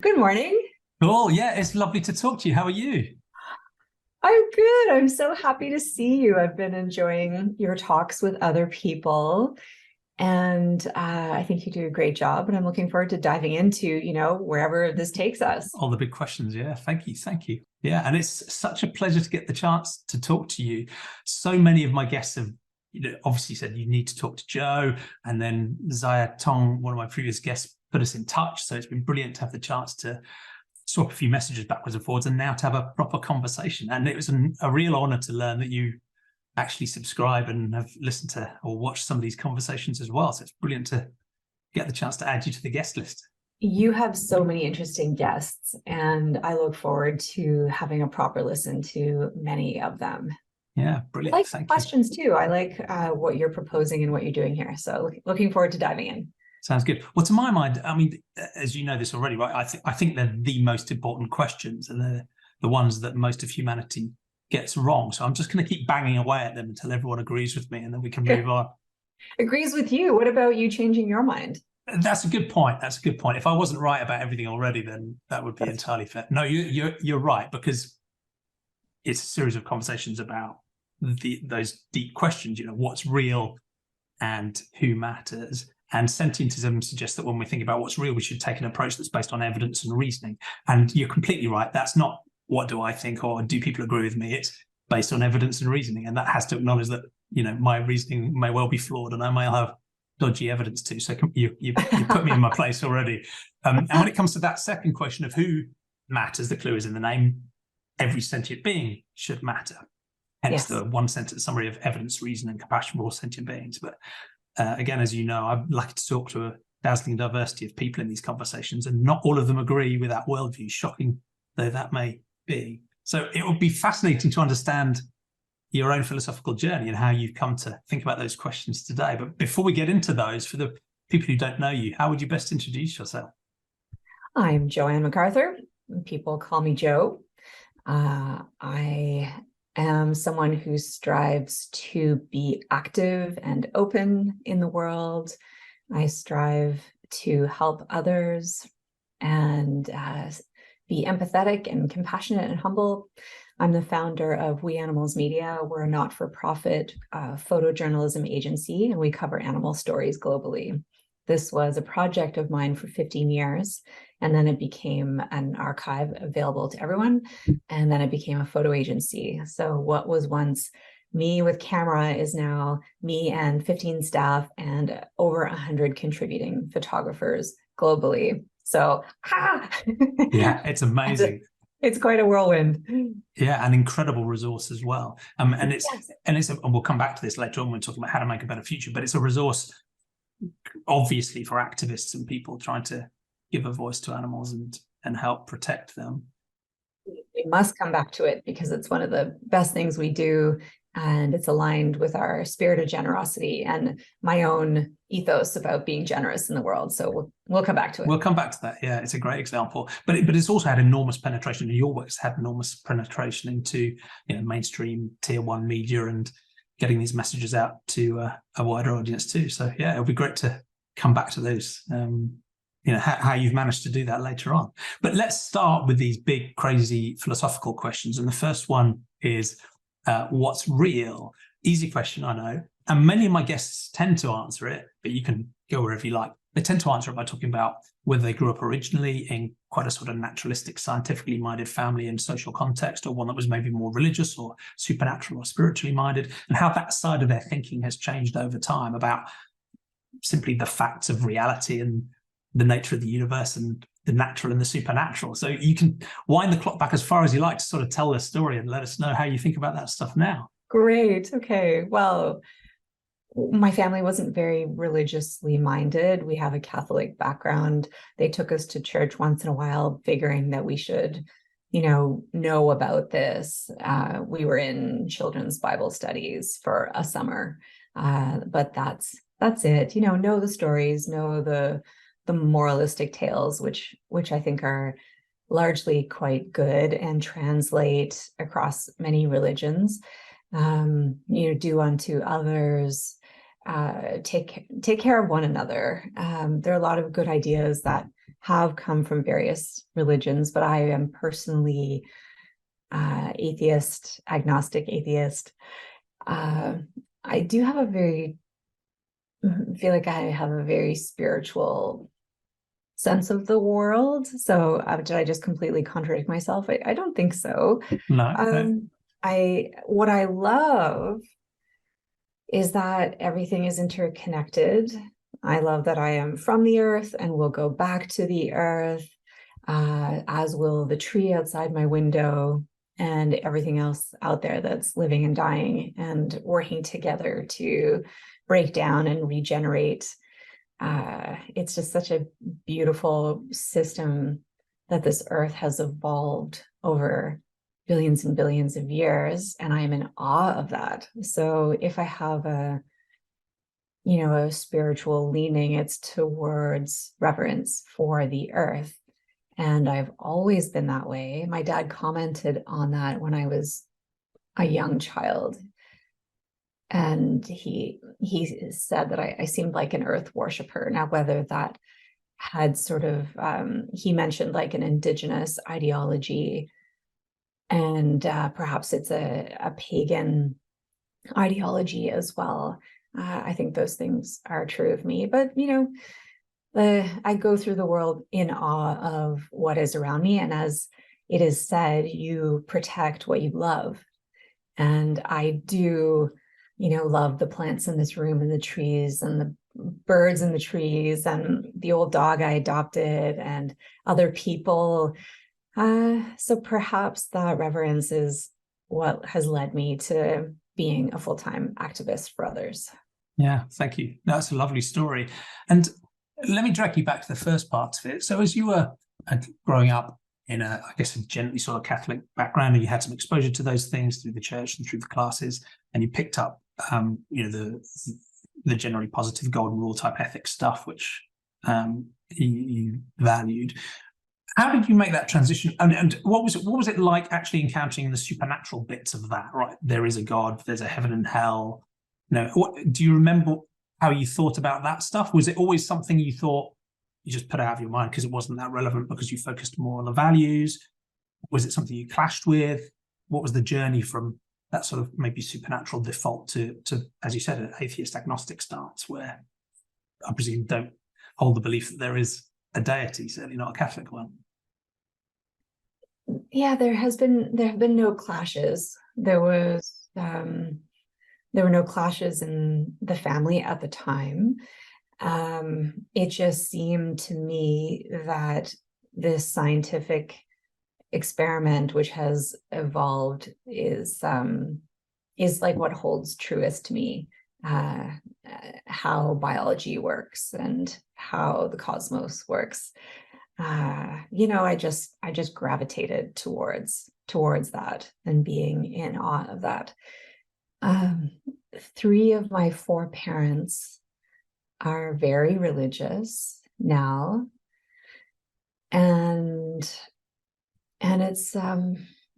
Good morning. Cool. Yeah, it's lovely to talk to you. How are you? I'm good. I'm so happy to see you. I've been enjoying your talks with other people, and I think you do a great job. And I'm looking forward to diving into, wherever this takes us. All the big questions. Yeah, thank you. Thank you. Yeah, and it's such a pleasure to get the chance to talk to you. So many of my guests have, obviously said you need to talk to Joe, and then Zaya Tong, one of my previous guests, put us in touch. So it's been brilliant to have the chance to swap a few messages backwards and forwards, and now to have a proper conversation. And it was a real honor to learn that you actually subscribe and have listened to or watched some of these conversations as well. So it's brilliant to get the chance to add you to the guest list. You have so many interesting guests, and I look forward to having a proper listen to many of them. Yeah, brilliant. I like Thank questions too. I like what you're proposing and what you're doing here. So looking forward to diving in. Sounds good. Well, to my mind, I mean, as you know this already, right? I think they're the most important questions, and they're the ones that most of humanity gets wrong. So I'm just going to keep banging away at them until everyone agrees with me, and then we can move on. Agrees with you. What about you changing your mind? That's a good point. That's a good point. If I wasn't right about everything already, then that would be entirely fair. No, you're right, because it's a series of conversations about those deep questions. What's real and who matters. And sentientism suggests that when we think about what's real, we should take an approach that's based on evidence and reasoning. And you're completely right. That's not what do I think or do people agree with me. It's based on evidence and reasoning. And that has to acknowledge that, my reasoning may well be flawed and I may have dodgy evidence too. So you put me in my place already. And when it comes to that second question of who matters, the clue is in the name. Every sentient being should matter. Hence the one sentence summary of evidence, reason, and compassion for all sentient beings. But again, as you know, I'm lucky to talk to a dazzling diversity of people in these conversations, and not all of them agree with that worldview, shocking though that may be. So it would be fascinating to understand your own philosophical journey and how you've come to think about those questions today. But before we get into those, for the people who don't know you, how would you best introduce yourself? I'm Joanne McArthur. People call me Joe. I am someone who strives to be active and open in the world. I strive to help others and be empathetic and compassionate and humble. I'm the founder of We Animals Media. We're a not-for-profit photojournalism agency, and we cover animal stories globally. This was a project of mine for 15 years, and then it became an archive available to everyone, and then it became a photo agency. So what was once me with camera is now me and 15 staff and over 100 contributing photographers globally. So, yeah, it's amazing. It's quite a whirlwind. Yeah, an incredible resource as well. And we'll come back to this later on when we're talking about how to make a better future, but it's a resource obviously for activists and people trying to give a voice to animals and help protect them. We must come back to it because it's one of the best things we do, and it's aligned with our spirit of generosity and my own ethos about being generous in the world. So we'll come back to it. We'll come back to that. Yeah, it's a great example, but it's also had enormous penetration. Your work's had enormous penetration into mainstream tier one media and getting these messages out to a wider audience too. So yeah, it'll be great to come back to those. How you've managed to do that later on. But let's start with these big, crazy philosophical questions. And the first one is, what's real? Easy question, I know. And many of my guests tend to answer it, but you can go wherever you like. They tend to answer it by talking about whether they grew up originally in quite a sort of naturalistic, scientifically minded family and social context, or one that was maybe more religious or supernatural or spiritually minded, and how that side of their thinking has changed over time about simply the facts of reality and the nature of the universe and the natural and the supernatural. So you can wind the clock back as far as you like to sort of tell the story and let us know how you think about that stuff now. Great. Okay. Well, my family wasn't very religiously minded. We have a Catholic background. They took us to church once in a while, figuring that we should, know about this. We were in children's Bible studies for a summer, but that's it. Know the stories, know the moralistic tales, which I think are largely quite good and translate across many religions. Do unto others, take care of one another. There are a lot of good ideas that have come from various religions, but I am personally atheist, agnostic atheist. I do have feel like I have a very spiritual sense of the world. So did I just completely contradict myself? I don't think so. No. What I love is that everything is interconnected. I love that I am from the earth and will go back to the earth, as will the tree outside my window and everything else out there that's living and dying and working together to break down and regenerate. It's just such a beautiful system that this earth has evolved over billions and billions of years, and I am in awe of that. So if I have a spiritual leaning, it's towards reverence for the earth. And I've always been that way. My dad commented on that when I was a young child. And he said that I seemed like an earth worshiper. Now, whether that had sort of, he mentioned like an indigenous ideology, and perhaps it's a pagan ideology as well. I think those things are true of me. But, I go through the world in awe of what is around me. And as it is said, you protect what you love. And I do, love the plants in this room and the trees and the birds in the trees and the old dog I adopted and other people. So perhaps that reverence is what has led me to being a full-time activist for others. Yeah, thank you. That's a lovely story. And let me drag you back to the first part of it. So as you were growing up in a gently sort of Catholic background, and you had some exposure to those things through the church and through the classes, and you picked up, the generally positive golden rule type ethics stuff, which you valued. How did you make that transition? And what was it like actually encountering the supernatural bits of that? Right, there is a God, there's a heaven and hell. Do you remember how you thought about that stuff? Was it always something you thought you just put out of your mind because it wasn't that relevant because you focused more on the values? Was it something you clashed with? What was the journey from that sort of maybe supernatural default to as you said, an atheist agnostic stance, where I presume don't hold the belief that there is a deity, certainly not a Catholic one? Yeah, there have been no clashes. There were no clashes in the family at the time. It just seemed to me that this scientific experiment, which has evolved, is like what holds truest to me. How biology works and how the cosmos works. I just gravitated towards that and being in awe of that. 3 of my 4 parents are very religious now, and it's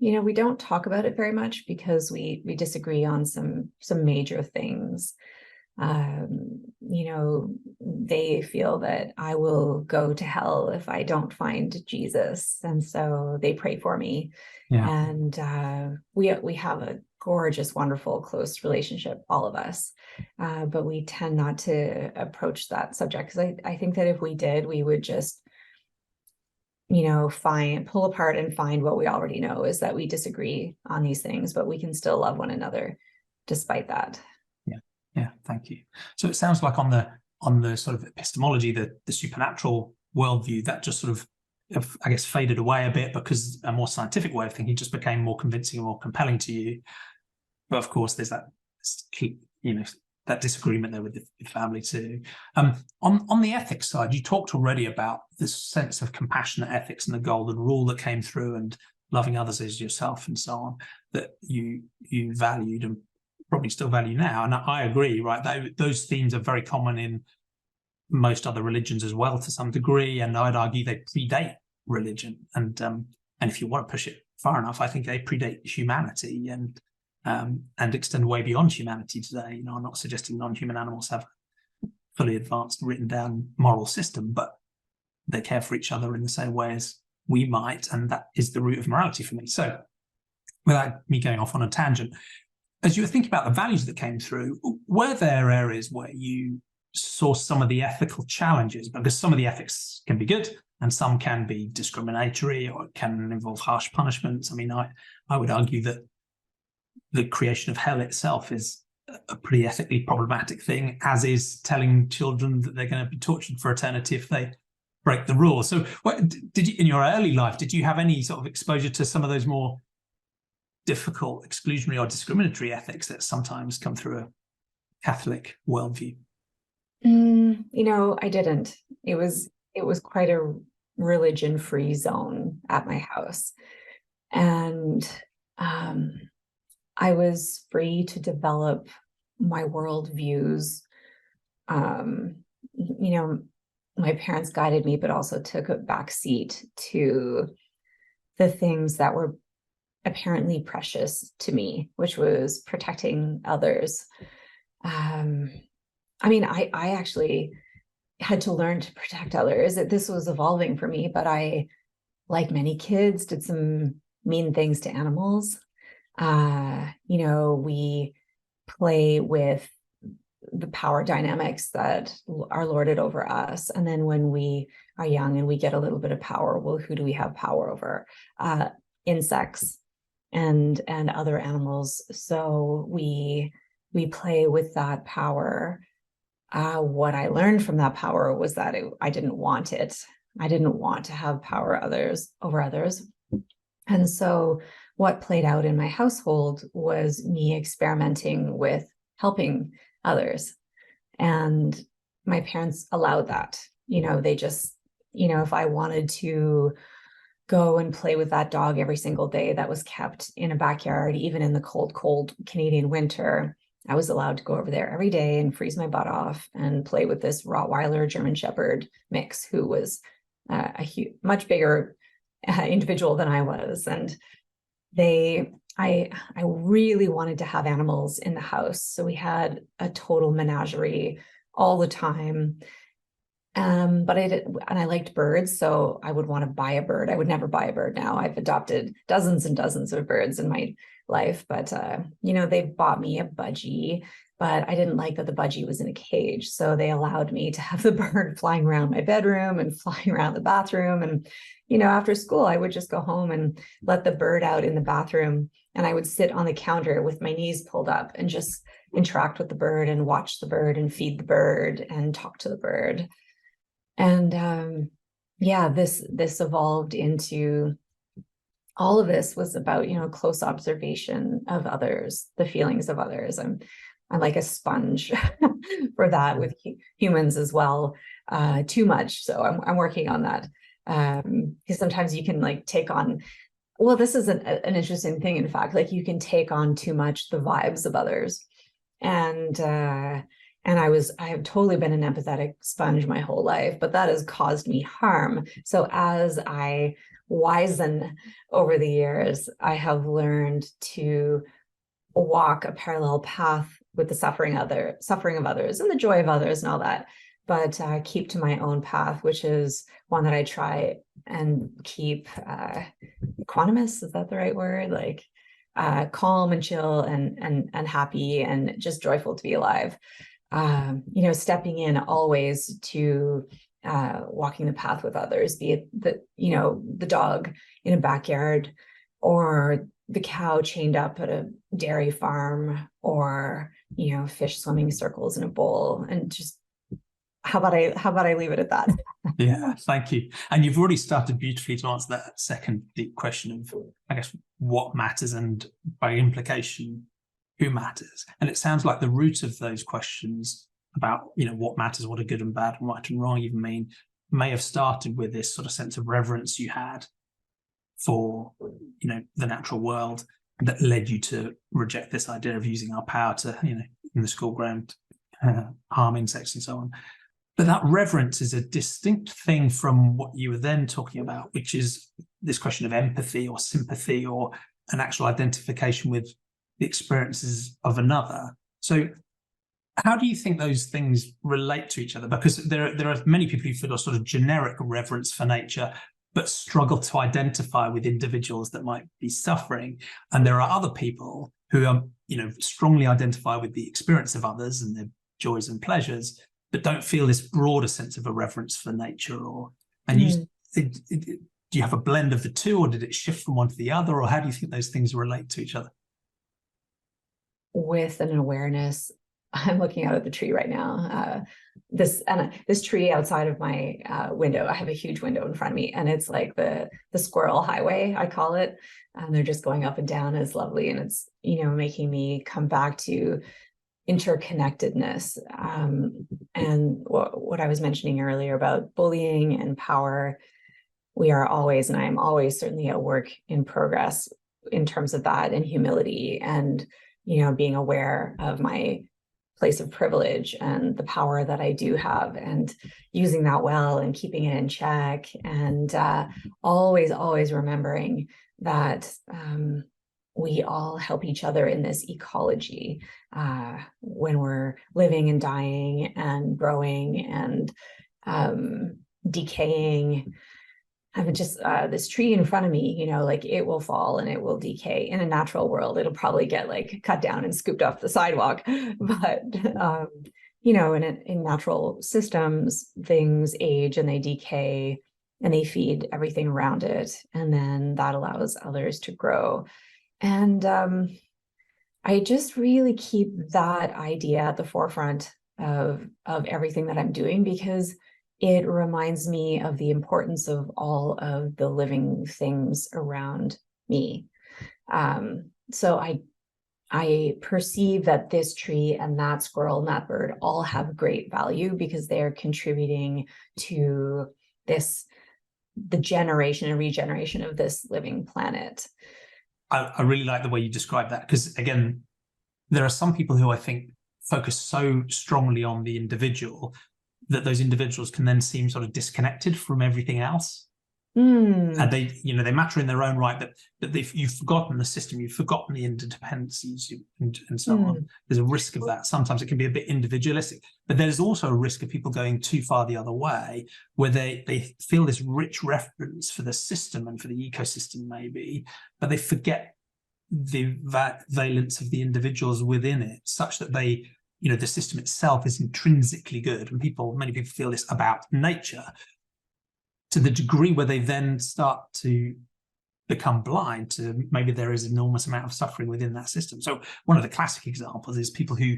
we don't talk about it very much because we disagree on some major things. They feel that I will go to hell if I don't find Jesus, and so they pray for me. Yeah. And we have a gorgeous, wonderful, close relationship, all of us, but we tend not to approach that subject because I think that if we did, we would just pull apart and find what we already know, is that we disagree on these things, but we can still love one another despite that. Yeah, thank you. So it sounds like on the sort of epistemology, the supernatural worldview, that just sort of, I guess, faded away a bit because a more scientific way of thinking just became more convincing and more compelling to you. But of course, there's that disagreement there with the family too. On the ethics side, you talked already about this sense of compassionate ethics and the golden rule that came through, and loving others as yourself and so on, that you valued and probably still value now. And I agree, right? Those themes are very common in most other religions as well to some degree, and I'd argue they predate religion. And if you want to push it far enough, I think they predate humanity and extend way beyond humanity today. I'm not suggesting non-human animals have a fully advanced, written down moral system, but they care for each other in the same way as we might, and that is the root of morality for me. So without me going off on a tangent, as you were thinking about the values that came through, were there areas where you saw some of the ethical challenges? Because some of the ethics can be good and some can be discriminatory or can involve harsh punishments. I mean, I would argue that the creation of hell itself is a pretty ethically problematic thing, as is telling children that they're going to be tortured for eternity if they break the rules. So what did you, in your early life, did you have any sort of exposure to some of those more difficult exclusionary or discriminatory ethics that sometimes come through a Catholic worldview? I didn't. It was quite a religion-free zone at my house. And I was free to develop my worldviews. My parents guided me, but also took a back seat to the things that were apparently precious to me, which was protecting others. I actually had to learn to protect others. This was evolving for me, but I, like many kids, did some mean things to animals. We play with the power dynamics that are lorded over us. And then when we are young and we get a little bit of power, well, who do we have power over? Insects and other animals. So we play with that power. What I learned from that power was that I didn't want it. I didn't want to have power over others. And so what played out in my household was me experimenting with helping others. And my parents allowed that. They just, if I wanted to go and play with that dog every single day that was kept in a backyard, even in the cold Canadian winter, I was allowed to go over there every day and freeze my butt off and play with this Rottweiler German Shepherd mix, who was a much bigger individual than I was. And I really wanted to have animals in the house. So we had a total menagerie all the time. But I liked birds, so I would want to buy a bird. I would never buy a bird now. I've adopted dozens and dozens of birds in my life, but they bought me a budgie, but I didn't like that the budgie was in a cage. So they allowed me to have the bird flying around my bedroom and flying around the bathroom. And, after school, I would just go home and let the bird out in the bathroom. And I would sit on the counter with my knees pulled up and just interact with the bird and watch the bird and feed the bird and talk to the bird. And this evolved into, all of this was about, close observation of others, the feelings of others. I'm like a sponge for that with humans as well, too much. So I'm working on that. Because sometimes you can take on, well, this is an interesting thing. In fact, you can take on too much the vibes of others. And I have totally been an empathetic sponge my whole life, but that has caused me harm. So as I wisen over the years, I have learned to walk a parallel path with the suffering of others and the joy of others and all that, but keep to my own path, which is one that I try and keep equanimous. Is that the right word? Calm and chill and happy and just joyful to be alive. Stepping in always to walking the path with others, be it the dog in a backyard or the cow chained up at a dairy farm or, fish swimming circles in a bowl. And just how about I leave it at that? Yeah, thank you. And you've already started beautifully to answer that second deep question of, I guess, what matters and by implication, who matters. And it sounds like the root of those questions about, what matters, what are good and bad and right and wrong even may have started with this sort of sense of reverence you had for, the natural world that led you to reject this idea of using our power to, in the school ground, harm insects and so on. But that reverence is a distinct thing from what you were then talking about, which is this question of empathy or sympathy or an actual identification with the experiences of another. So How do you think those things relate to each other? Because there are many people who feel a sort of generic reverence for nature, but struggle to identify with individuals that might be suffering. And there are other people who are, strongly identify with the experience of others and their joys and pleasures, but don't feel this broader sense of a reverence for nature. Do you have a blend of the two, or did it shift from one to the other, or how do you think those things relate to each other? With an awareness, I'm looking out at the tree right now. This tree outside of my window, I have a huge window in front of me, and it's like the squirrel highway, I call it. And they're just going up and down. It's lovely. And it's, making me come back to interconnectedness. And what I was mentioning earlier about bullying and power, we are always, and I am always certainly a work in progress in terms of that, and humility, and, being aware of my place of privilege and the power that I do have, and using that well and keeping it in check, and always remembering that we all help each other in this ecology when we're living and dying and growing and decaying. I mean, just this tree in front of me, it will fall and it will decay. In a natural world, it'll probably get cut down and scooped off the sidewalk. But, in natural systems, things age and they decay and they feed everything around it. And then that allows others to grow. And I just really keep that idea at the forefront of everything that I'm doing, because it reminds me of the importance of all of the living things around me. So I perceive that this tree and that squirrel and that bird all have great value, because they're contributing to the generation and regeneration of this living planet. I really like the way you describe that, because again, there are some people who I think focus so strongly on the individual that those individuals can then seem sort of disconnected from everything else. And they matter in their own right, but you've forgotten the system, you've forgotten the interdependencies and so on. There's a risk of that. Sometimes it can be a bit individualistic, but there's also a risk of people going too far the other way, where they feel this rich reference for the system and for the ecosystem maybe, but they forget the valence of the individuals within it, such that the system itself is intrinsically good. And many people feel this about nature, to the degree where they then start to become blind to maybe there is an enormous amount of suffering within that system. So one of the classic examples is people who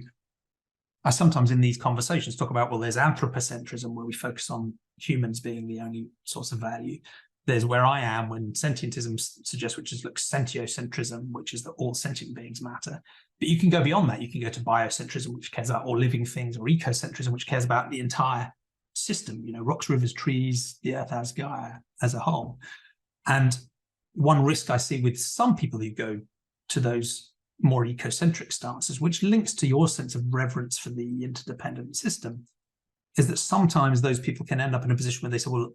are sometimes in these conversations talk about, well, there's anthropocentrism, where we focus on humans being the only source of value. There's where I am when sentientism suggests, which is sentiocentrism, which is that all sentient beings matter. But you can go beyond that. You can go to biocentrism, which cares about all living things, or ecocentrism, which cares about the entire system, rocks, rivers, trees, the earth as Gaia as a whole. And one risk I see with some people who go to those more ecocentric stances, which links to your sense of reverence for the interdependent system, is that sometimes those people can end up in a position where they say, well,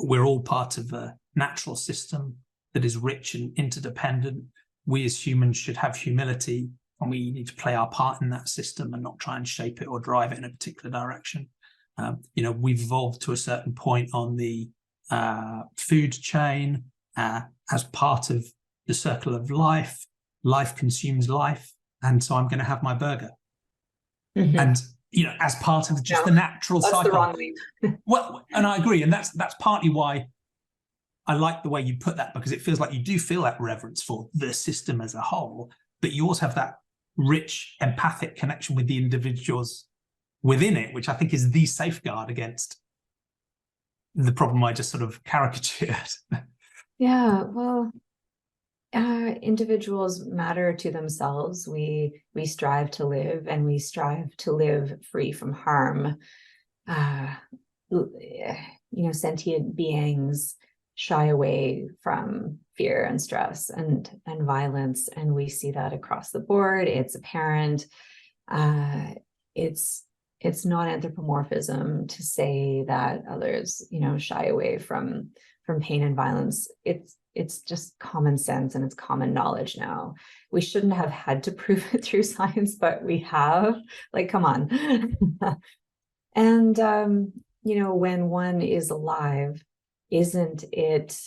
we're all part of a natural system that is rich and interdependent. We as humans should have humility, and we need to play our part in that system and not try and shape it or drive it in a particular direction. We've evolved to a certain point on the food chain as part of the circle of life. Life consumes life, and so I'm going to have my burger. And as part of just the natural cycle. That's the wrong way. Well, and I agree, and that's partly why I like the way you put that, because it feels like you do feel that reverence for the system as a whole, but you also have that rich empathic connection with the individuals within it, which I think is the safeguard against the problem I just sort of caricatured. Yeah, well, individuals matter to themselves. We strive to live, and we strive to live free from harm. Sentient beings shy away from fear and stress and violence, and we see that across the board. It's apparent. It's not anthropomorphism to say that others, shy away from pain and violence. It's it's just common sense and it's common knowledge now. We shouldn't have had to prove it through science, but we have. Like, come on. And you know, when one is alive, isn't it,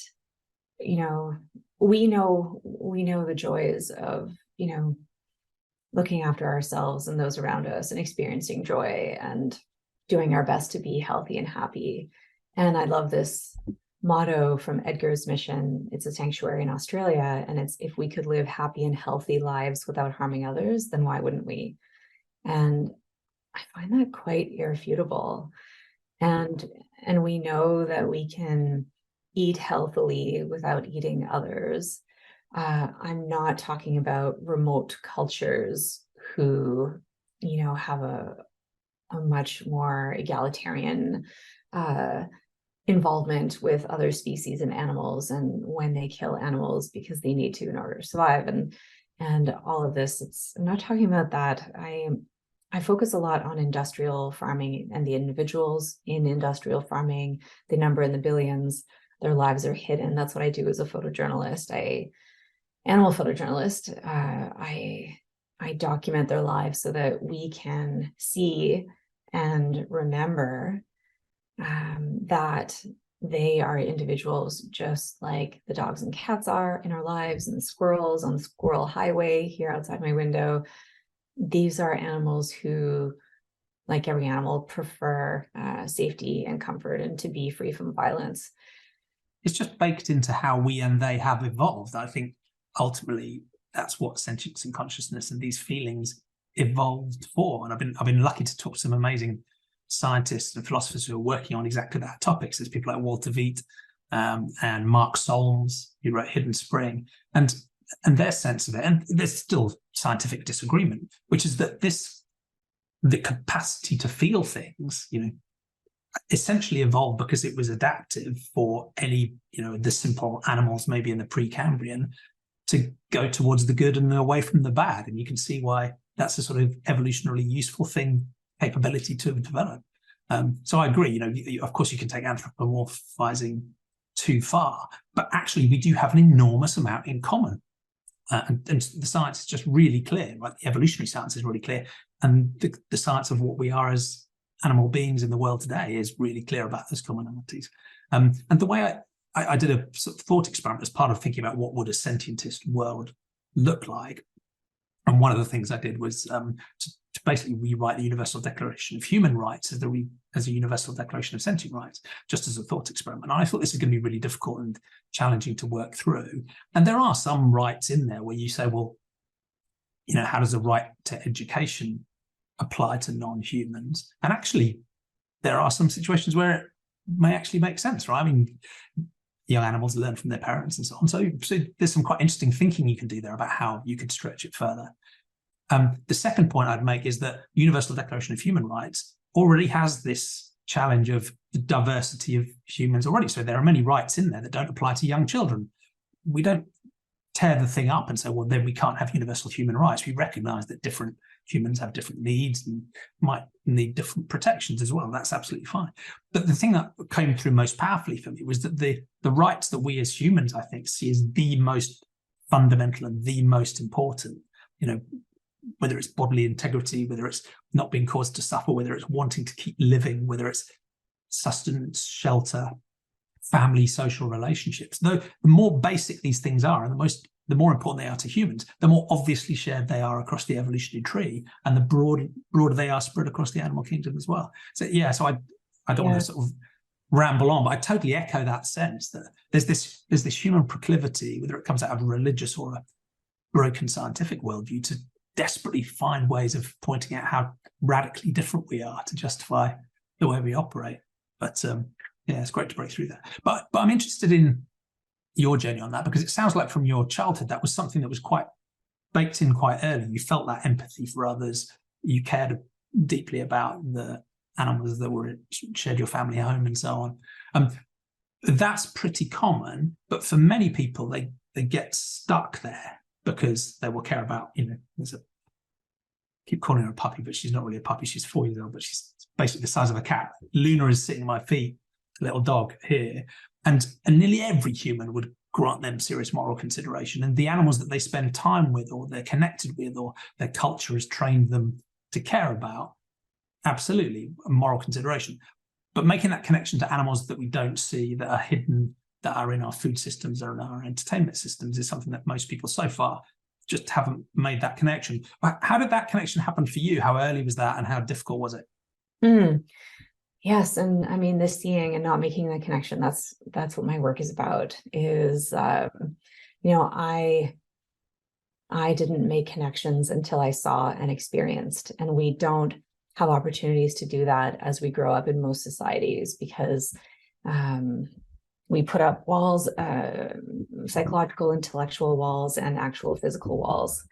you know, we know the joys of, you know, looking after ourselves and those around us and experiencing joy and doing our best to be healthy and happy. And I love this motto from Edgar's mission. It's a sanctuary in Australia, and it's, if we could live happy and healthy lives without harming others, then why wouldn't we? And I find that quite irrefutable. And we know that we can eat healthily without eating others. I'm not talking about remote cultures who, you know, have a much more egalitarian involvement with other species and animals, and when they kill animals because they need to in order to survive, and all of this. I'm not talking about that. I focus a lot on industrial farming and the individuals in industrial farming, the number in the billions. Their lives are hidden. That's what I do as a photojournalist. Animal photojournalist. I document their lives so that we can see and remember that they are individuals just like the dogs and cats are in our lives, and the squirrels on the squirrel highway here outside my window. These are animals who, like every animal, prefer safety and comfort and to be free from violence. It's just baked into how we and they have evolved. I think ultimately that's what sentience and consciousness and these feelings evolved for. And I've been lucky to talk to some amazing scientists and philosophers who are working on exactly that topic. So there's people like Walter Veet and Mark Solms, who wrote Hidden Spring, and their sense of it. And there's still scientific disagreement, which is that the capacity to feel things, you know, essentially evolved because it was adaptive for any, you know, the simple animals maybe in the Precambrian to go towards the good and away from the bad. And you can see why that's a sort of evolutionarily useful capability to have developed. So I agree, you know, of course you can take anthropomorphizing too far, but actually we do have an enormous amount in common. And the science is just really clear, right? The evolutionary science is really clear. And the science of what we are as animal beings in the world today is really clear about those commonalities. And the way I did a sort of thought experiment as part of thinking about what would a sentientist world look like. And one of the things I did was to basically rewrite the Universal Declaration of Human Rights as a Universal Declaration of Sentient Rights, just as a thought experiment. And I thought this is going to be really difficult and challenging to work through. And there are some rights in there where you say, well, you know, how does the right to education apply to non-humans? And actually, there are some situations where it may actually make sense, right? I mean, young animals learn from their parents and so on. So there's some quite interesting thinking you can do there about how you could stretch it further. The second point I'd make is that Universal Declaration of Human Rights already has this challenge of the diversity of humans already. So there are many rights in there that don't apply to young children. We don't tear the thing up and say, well, then we can't have universal human rights. We recognize that different humans have different needs and might need different protections as well. That's absolutely fine. But the thing that came through most powerfully for me was that the rights that we as humans, I think, see as the most fundamental and the most important, you know, whether it's bodily integrity, whether it's not being caused to suffer, whether it's wanting to keep living, whether it's sustenance, shelter, family, social relationships. The more basic these things are, and the more important they are to humans, the more obviously shared they are across the evolutionary tree, and the broader they are spread across the animal kingdom as well. So yeah, so I don't want to sort of ramble on, but I totally echo that sense that there's this human proclivity, whether it comes out of a religious or a broken scientific worldview, to desperately find ways of pointing out how radically different we are to justify the way we operate. But yeah, it's great to break through that. But I'm interested in your journey on that, because it sounds like from your childhood that was something that was quite baked in quite early. You felt that empathy for others. You cared deeply about the animals that shared your family home and so on. That's pretty common, but for many people, they get stuck there because they will care about, you know, keep calling her a puppy, but she's not really a puppy. She's 4 years old, but she's basically the size of a cat. Luna is sitting at my feet, a little dog here. And nearly every human would grant them serious moral consideration. And the animals that they spend time with, or they're connected with, or their culture has trained them to care about, absolutely moral consideration. But making that connection to animals that we don't see, that are hidden, that are in our food systems or in our entertainment systems, is something that most people so far just haven't made that connection. How did that connection happen for you? How early was that, and how difficult was it? Yes, and I mean, the seeing and not making the connection, that's what my work is about, is I didn't make connections until I saw and experienced, and we don't have opportunities to do that as we grow up in most societies, because we put up walls, psychological, intellectual walls, and actual physical walls,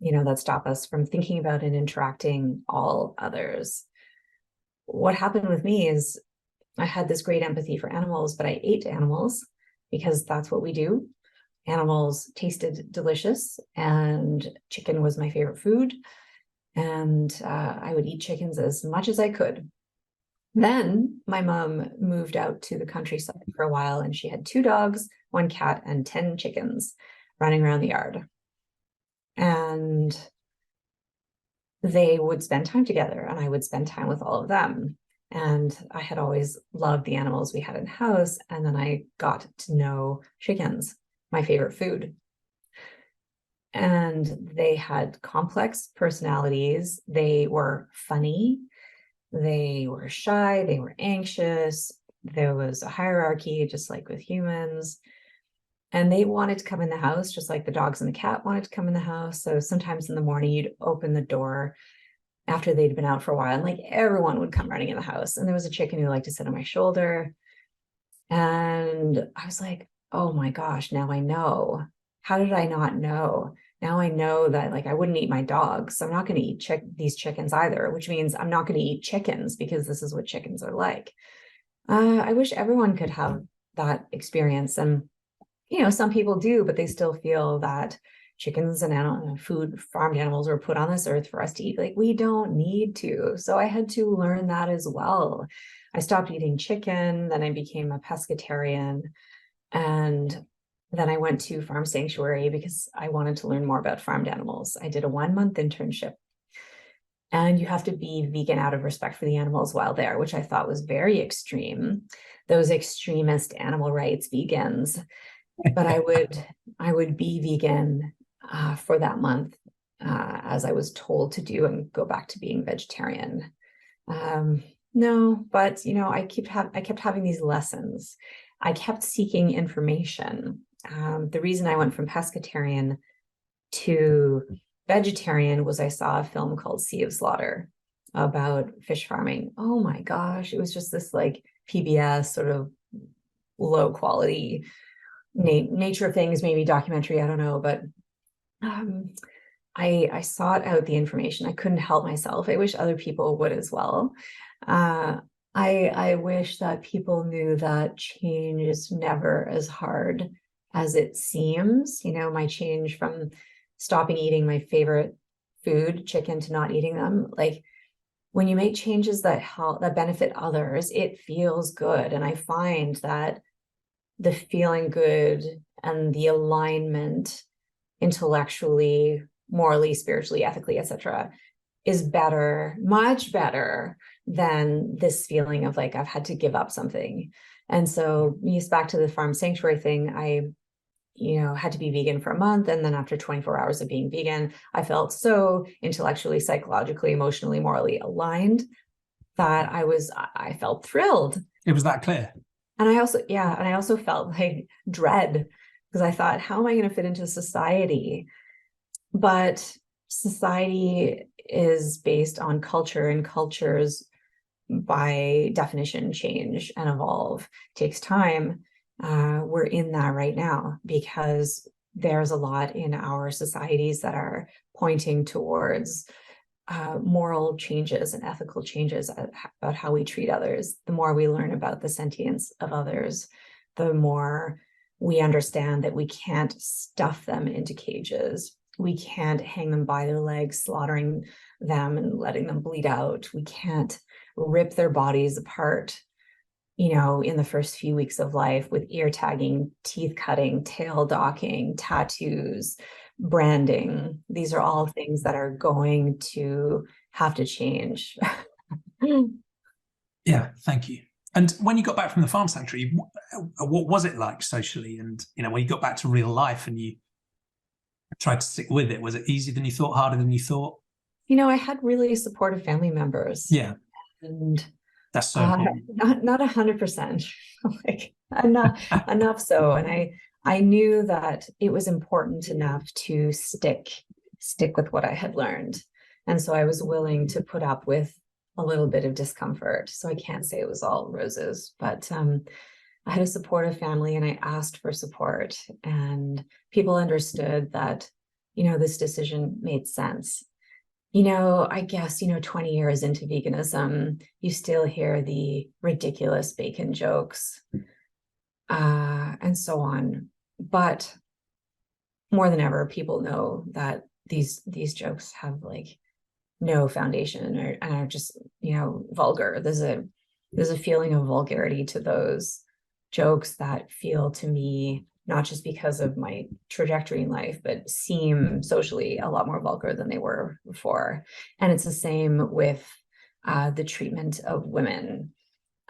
that stop us from thinking about and interacting all others. What happened with me is I had this great empathy for animals, but I ate animals because that's what we do. Animals tasted delicious, and chicken was my favorite food. And I would eat chickens as much as I could. Then my mom moved out to the countryside for a while, and she had 2 dogs, 1 cat, and 10 chickens running around the yard. And they would spend time together, and I would spend time with all of them. And I had always loved the animals we had in the house. And then I got to know chickens, my favorite food. And they had complex personalities. They were funny. They were shy. They were anxious. There was a hierarchy, just like with humans. And they wanted to come in the house, just like the dogs and the cat wanted to come in the house. So sometimes in the morning, you'd open the door after they'd been out for a while, and like everyone would come running in the house. And there was a chicken who liked to sit on my shoulder. And I was like, oh my gosh, now I know. How did I not know? Now I know that, like, I wouldn't eat my dogs. So I'm not going to eat these chickens either, which means I'm not going to eat chickens, because this is what chickens are like. I wish everyone could have that experience. And some people do, but they still feel that chickens and farmed animals were put on this earth for us to eat. Like, we don't need to. So I had to learn that as well. I stopped eating chicken, then I became a pescatarian, and then I went to farm sanctuary because I wanted to learn more about farmed animals. I did a 1-month internship, and you have to be vegan out of respect for the animals while there, which I thought was very extreme. Those extremist animal rights vegans. But I would be vegan for that month, as I was told to do, and go back to being vegetarian. No, but I kept having these lessons. I kept seeking information. The reason I went from pescatarian to vegetarian was I saw a film called Sea of Slaughter about fish farming. Oh my gosh, it was just this like PBS sort of low quality nature of things, maybe documentary, I don't know, but I sought out the information. I couldn't help myself. I wish other people would as well. I wish that people knew that change is never as hard as it seems. My change from stopping eating my favorite food, chicken, to not eating them, like, when you make changes that benefit others, it feels good. And I find that the feeling good and the alignment intellectually, morally, spiritually, ethically, etc., is better, much better than this feeling of like, I've had to give up something. And so, back to the farm sanctuary thing, I had to be vegan for a month. And then after 24 hours of being vegan, I felt so intellectually, psychologically, emotionally, morally aligned that I felt thrilled. It was that clear. And I also felt like dread, because I thought, how am I going to fit into society? But society is based on culture, and cultures by definition change and evolve. It takes time. We're in that right now because there's a lot in our societies that are pointing towards moral changes and ethical changes about how we treat others. The more we learn about the sentience of others, the more we understand that we can't stuff them into cages. We can't hang them by their legs, slaughtering them and letting them bleed out. We can't rip their bodies apart. in the first few weeks of life with ear tagging, teeth cutting, tail docking, tattoos, branding. These are all things that are going to have to change. Yeah, thank you. And when you got back from the farm sanctuary, what was it like socially? And, when you got back to real life and you tried to stick with it, was it easier than you thought, harder than you thought? I had really supportive family members. Yeah. And that's so important. Not 100%, like enough so. And I knew that it was important enough to stick with what I had learned. And so I was willing to put up with a little bit of discomfort. So I can't say it was all roses, but I had a supportive family and I asked for support, and people understood that, this decision made sense. I guess, 20 years into veganism, you still hear the ridiculous bacon jokes, and so on. But more than ever, people know that these jokes have like no foundation and are just, vulgar. There's a feeling of vulgarity to those jokes that feel to me, not just because of my trajectory in life, but seem socially a lot more vulgar than they were before. And it's the same with the treatment of women.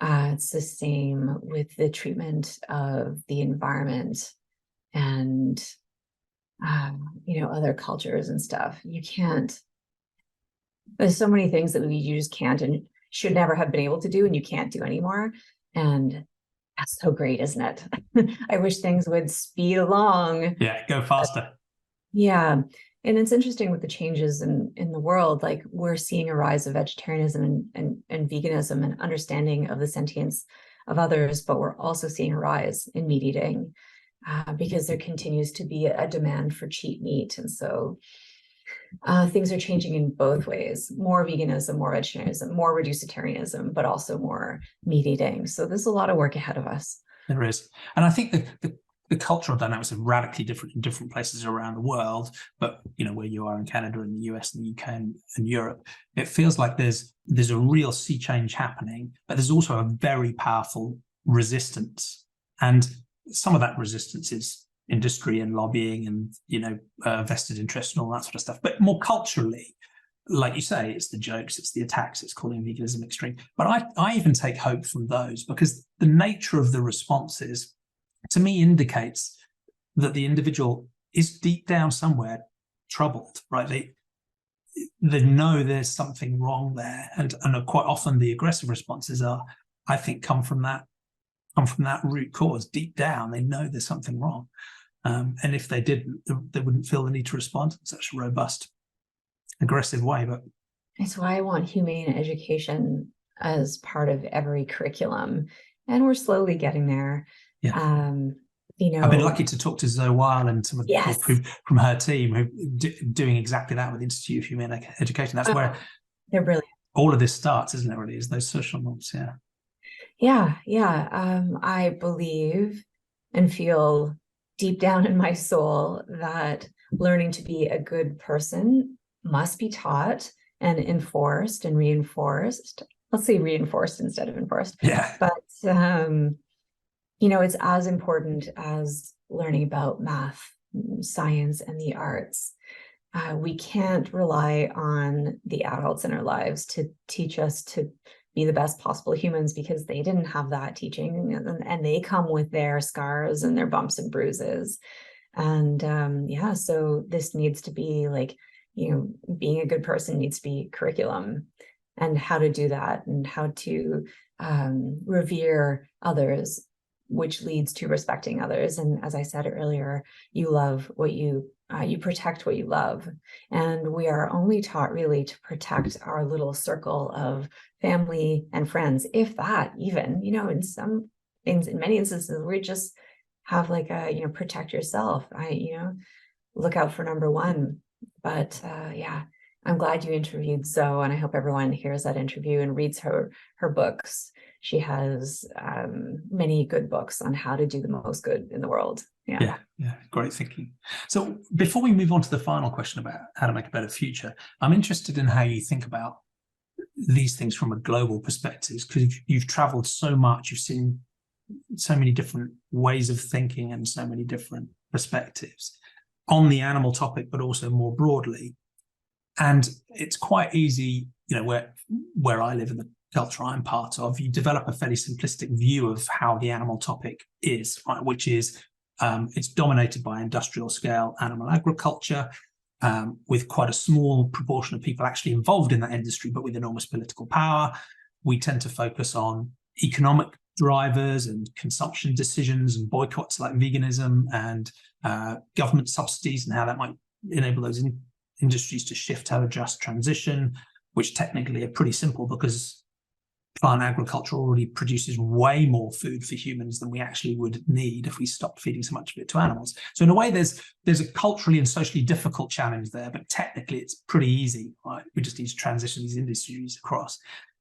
It's the same with the treatment of the environment and, other cultures and stuff. There's so many things that you just can't and should never have been able to do, and you can't do anymore. And that's so great, isn't it? I wish things would speed along. Yeah, go faster. Yeah. And it's interesting with the changes in the world, like we're seeing a rise of vegetarianism and veganism and understanding of the sentience of others, but we're also seeing a rise in meat eating because there continues to be a demand for cheap meat. And so things are changing in both ways: more veganism, more vegetarianism, more reducitarianism, but also more meat eating. So there's a lot of work ahead of us. There is. And I think the cultural dynamics are radically different in different places around the world. But, where you are in Canada and the US and the UK and Europe, it feels like there's a real sea change happening, but there's also a very powerful resistance. And some of that resistance is industry and lobbying and vested interest and all that sort of stuff. But more culturally, like you say, it's the jokes, it's the attacks, it's calling veganism extreme. But I even take hope from those, because the nature of the responses to me indicates that the individual is deep down somewhere troubled, right? They know there's something wrong there, and quite often the aggressive responses I think come from that root cause. Deep down, they know there's something wrong. And if they didn't, they wouldn't feel the need to respond in such a robust, aggressive way. But it's why I want humane education as part of every curriculum. And we're slowly getting there. Yeah. I've been lucky to talk to Zoe Weil and some of the people from her team who doing exactly that with the Institute of Humane Education. That's where they're brilliant. All of this starts, isn't it, really, is those social norms. Yeah. I believe and feel deep down in my soul that learning to be a good person must be taught and enforced and reinforced. Let's say reinforced instead of enforced. Yeah. But, it's as important as learning about math, science, and the arts. We can't rely on the adults in our lives to teach us to be the best possible humans, because they didn't have that teaching, and they come with their scars and their bumps and bruises. And so this needs to be like, being a good person needs to be curriculum, and how to do that, and how to revere others, which leads to respecting others. And as I said earlier, you love what you protect what you love. And we are only taught really to protect our little circle of family and friends, if that even, in many instances, we just have like a, protect yourself. Look out for number one. But I'm glad you interviewed Zoe, and I hope everyone hears that interview and reads her books. She has many good books on how to do the most good in the world. Yeah, great thinking. So before we move on to the final question about how to make a better future, I'm interested in how you think about these things from a global perspective, because you've traveled so much, you've seen so many different ways of thinking and so many different perspectives on the animal topic, but also more broadly. And it's quite easy, you know, where I live in the culture I'm part of, you develop a fairly simplistic view of how the animal topic is, right? Which is it's dominated by industrial scale animal agriculture, with quite a small proportion of people actually involved in that industry, but with enormous political power. We tend to focus on economic drivers and consumption decisions and boycotts like veganism and government subsidies and how that might enable those industries to shift to a just transition, which technically are pretty simple because plant agriculture already produces way more food for humans than we actually would need if we stopped feeding so much of it to animals. So in a way, there's a culturally and socially difficult challenge there, but technically it's pretty easy, right? We just need to transition these industries across.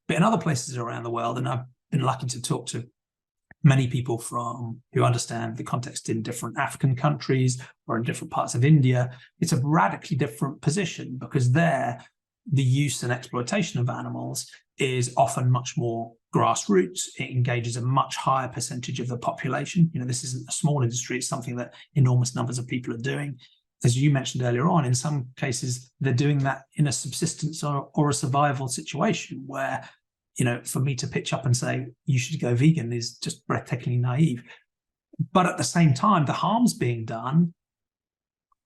But in other places around the world, and I've been lucky to talk to many people who understand the context in different African countries or in different parts of India, it's a radically different position, because there the use and exploitation of animals is often much more grassroots. It engages a much higher percentage of the population. You know, this isn't a small industry, it's something that enormous numbers of people are doing. As you mentioned earlier on, in some cases, they're doing that in a subsistence or a survival situation where, you know, for me to pitch up and say, you should go vegan is just breathtakingly naive. But at the same time, the harms being done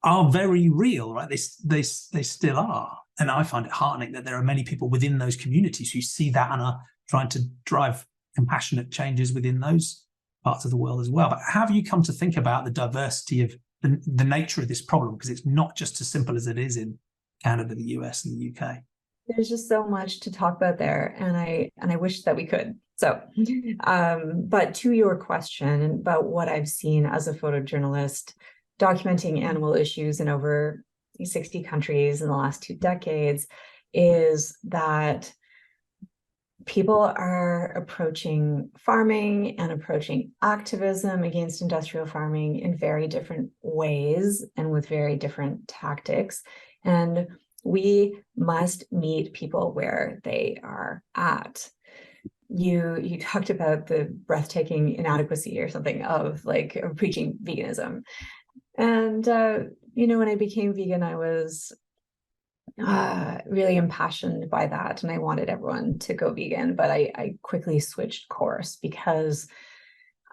are very real, right? They still are. And I find it heartening that there are many people within those communities who see that and are trying to drive compassionate changes within those parts of the world as well. But how have you come to think about the diversity of the nature of this problem? Because it's not just as simple as it is in Canada, the US, and the UK. There's just so much to talk about there, and I wish that we could. So, but to your question about what I've seen as a photojournalist documenting animal issues in over 60 countries in the last 2 decades, is that people are approaching farming and approaching activism against industrial farming in very different ways and with very different tactics. And we must meet people where they are at. You talked about the breathtaking inadequacy or something of preaching veganism. And, you know, when I became vegan, I was really impassioned by that, and I wanted everyone to go vegan, but I quickly switched course because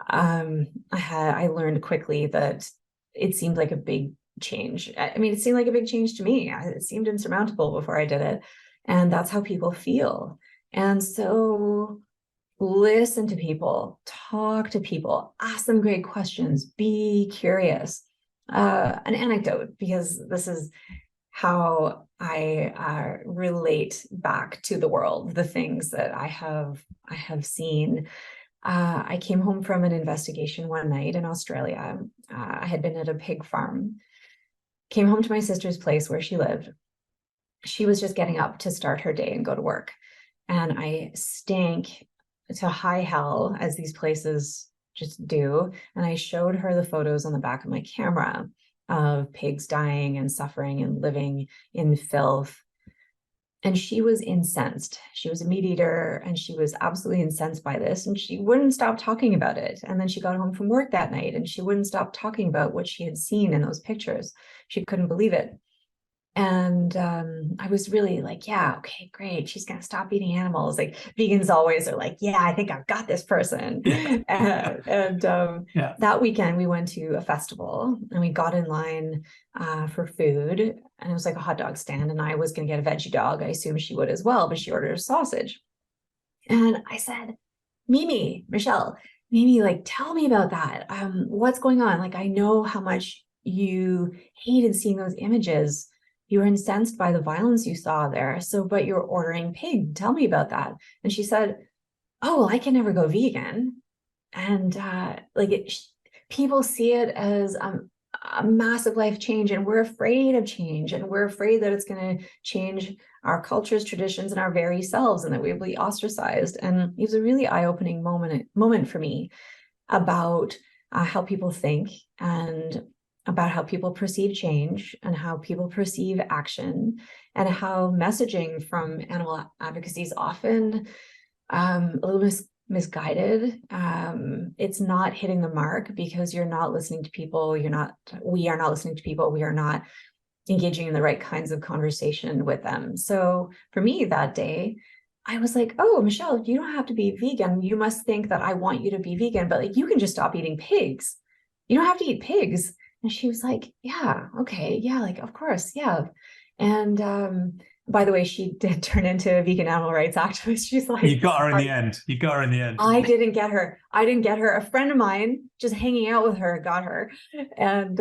I learned quickly that it seemed like a big change. I mean, it seemed like a big change to me. It seemed insurmountable before I did it, and that's how people feel. And so listen to people, talk to people, ask them great questions, be curious. An anecdote, because this is how I relate back to the world, the things that I have seen. I came home from an investigation one night in Australia. I had been at a pig farm, came home to my sister's place where she lived. She was just getting up to start her day and go to work. And I stank to high hell, as these places just do. And I showed her the photos on the back of my camera of pigs dying and suffering and living in filth. And she was incensed. She was a meat eater, and she was absolutely incensed by this. And she wouldn't stop talking about it. And then she got home from work that night, and she wouldn't stop talking about what she had seen in those pictures. She couldn't believe it. And I was really like, yeah, okay, great. She's going to stop eating animals. Like, vegans always are like, yeah, I think I've got this person. That weekend we went to a festival, and we got in line for food, and it was like a hot dog stand, and I was going to get a veggie dog. I assumed she would as well, but she ordered a sausage. And I said, Michelle, like, tell me about that. What's going on? Like, I know how much you hated seeing those images. You were incensed by the violence you saw there. So, but you're ordering pig. Tell me about that. And she said, oh, well, I can never go vegan. And people see it as a massive life change, and we're afraid of change, and we're afraid that it's going to change our cultures, traditions, and our very selves, and that we will be ostracized. And it was a really eye-opening moment for me about how people think. And about how people perceive change and how people perceive action, and how messaging from animal advocacy is often a little misguided. It's not hitting the mark because you're not listening to people. We are not listening to people. We are not engaging in the right kinds of conversation with them. So for me that day, I was like, oh, Michelle, you don't have to be vegan. You must think that I want you to be vegan, but like, you can just stop eating pigs. You don't have to eat pigs. And she was like, yeah, okay. Yeah, like, of course. Yeah. And by the way, she did turn into a vegan animal rights activist. She's like, you got her in the end. You got her in the end. I didn't get her. A friend of mine, just hanging out with her, got her. And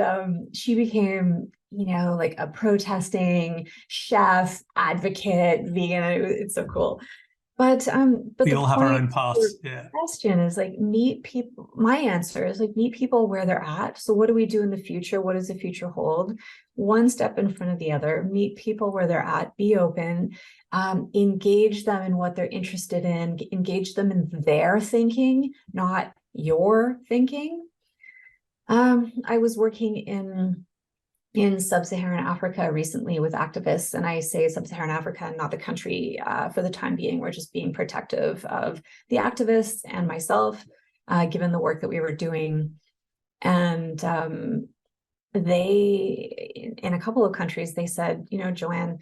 she became, like a protesting chef, advocate, vegan. It's so cool. But we all have our own paths. Yeah. Question is like, meet people. My answer is like, meet people where they're at. So what do we do in the future? What does the future hold? One step in front of the other. Meet people where they're at. Be open. Engage them in what they're interested in. Engage them in their thinking, not your thinking. I was working in sub-Saharan Africa recently with activists, and I say sub-Saharan Africa, not the country, for the time being. We're just being protective of the activists and myself, given the work that we were doing. And they, in a couple of countries, they said, Joanne,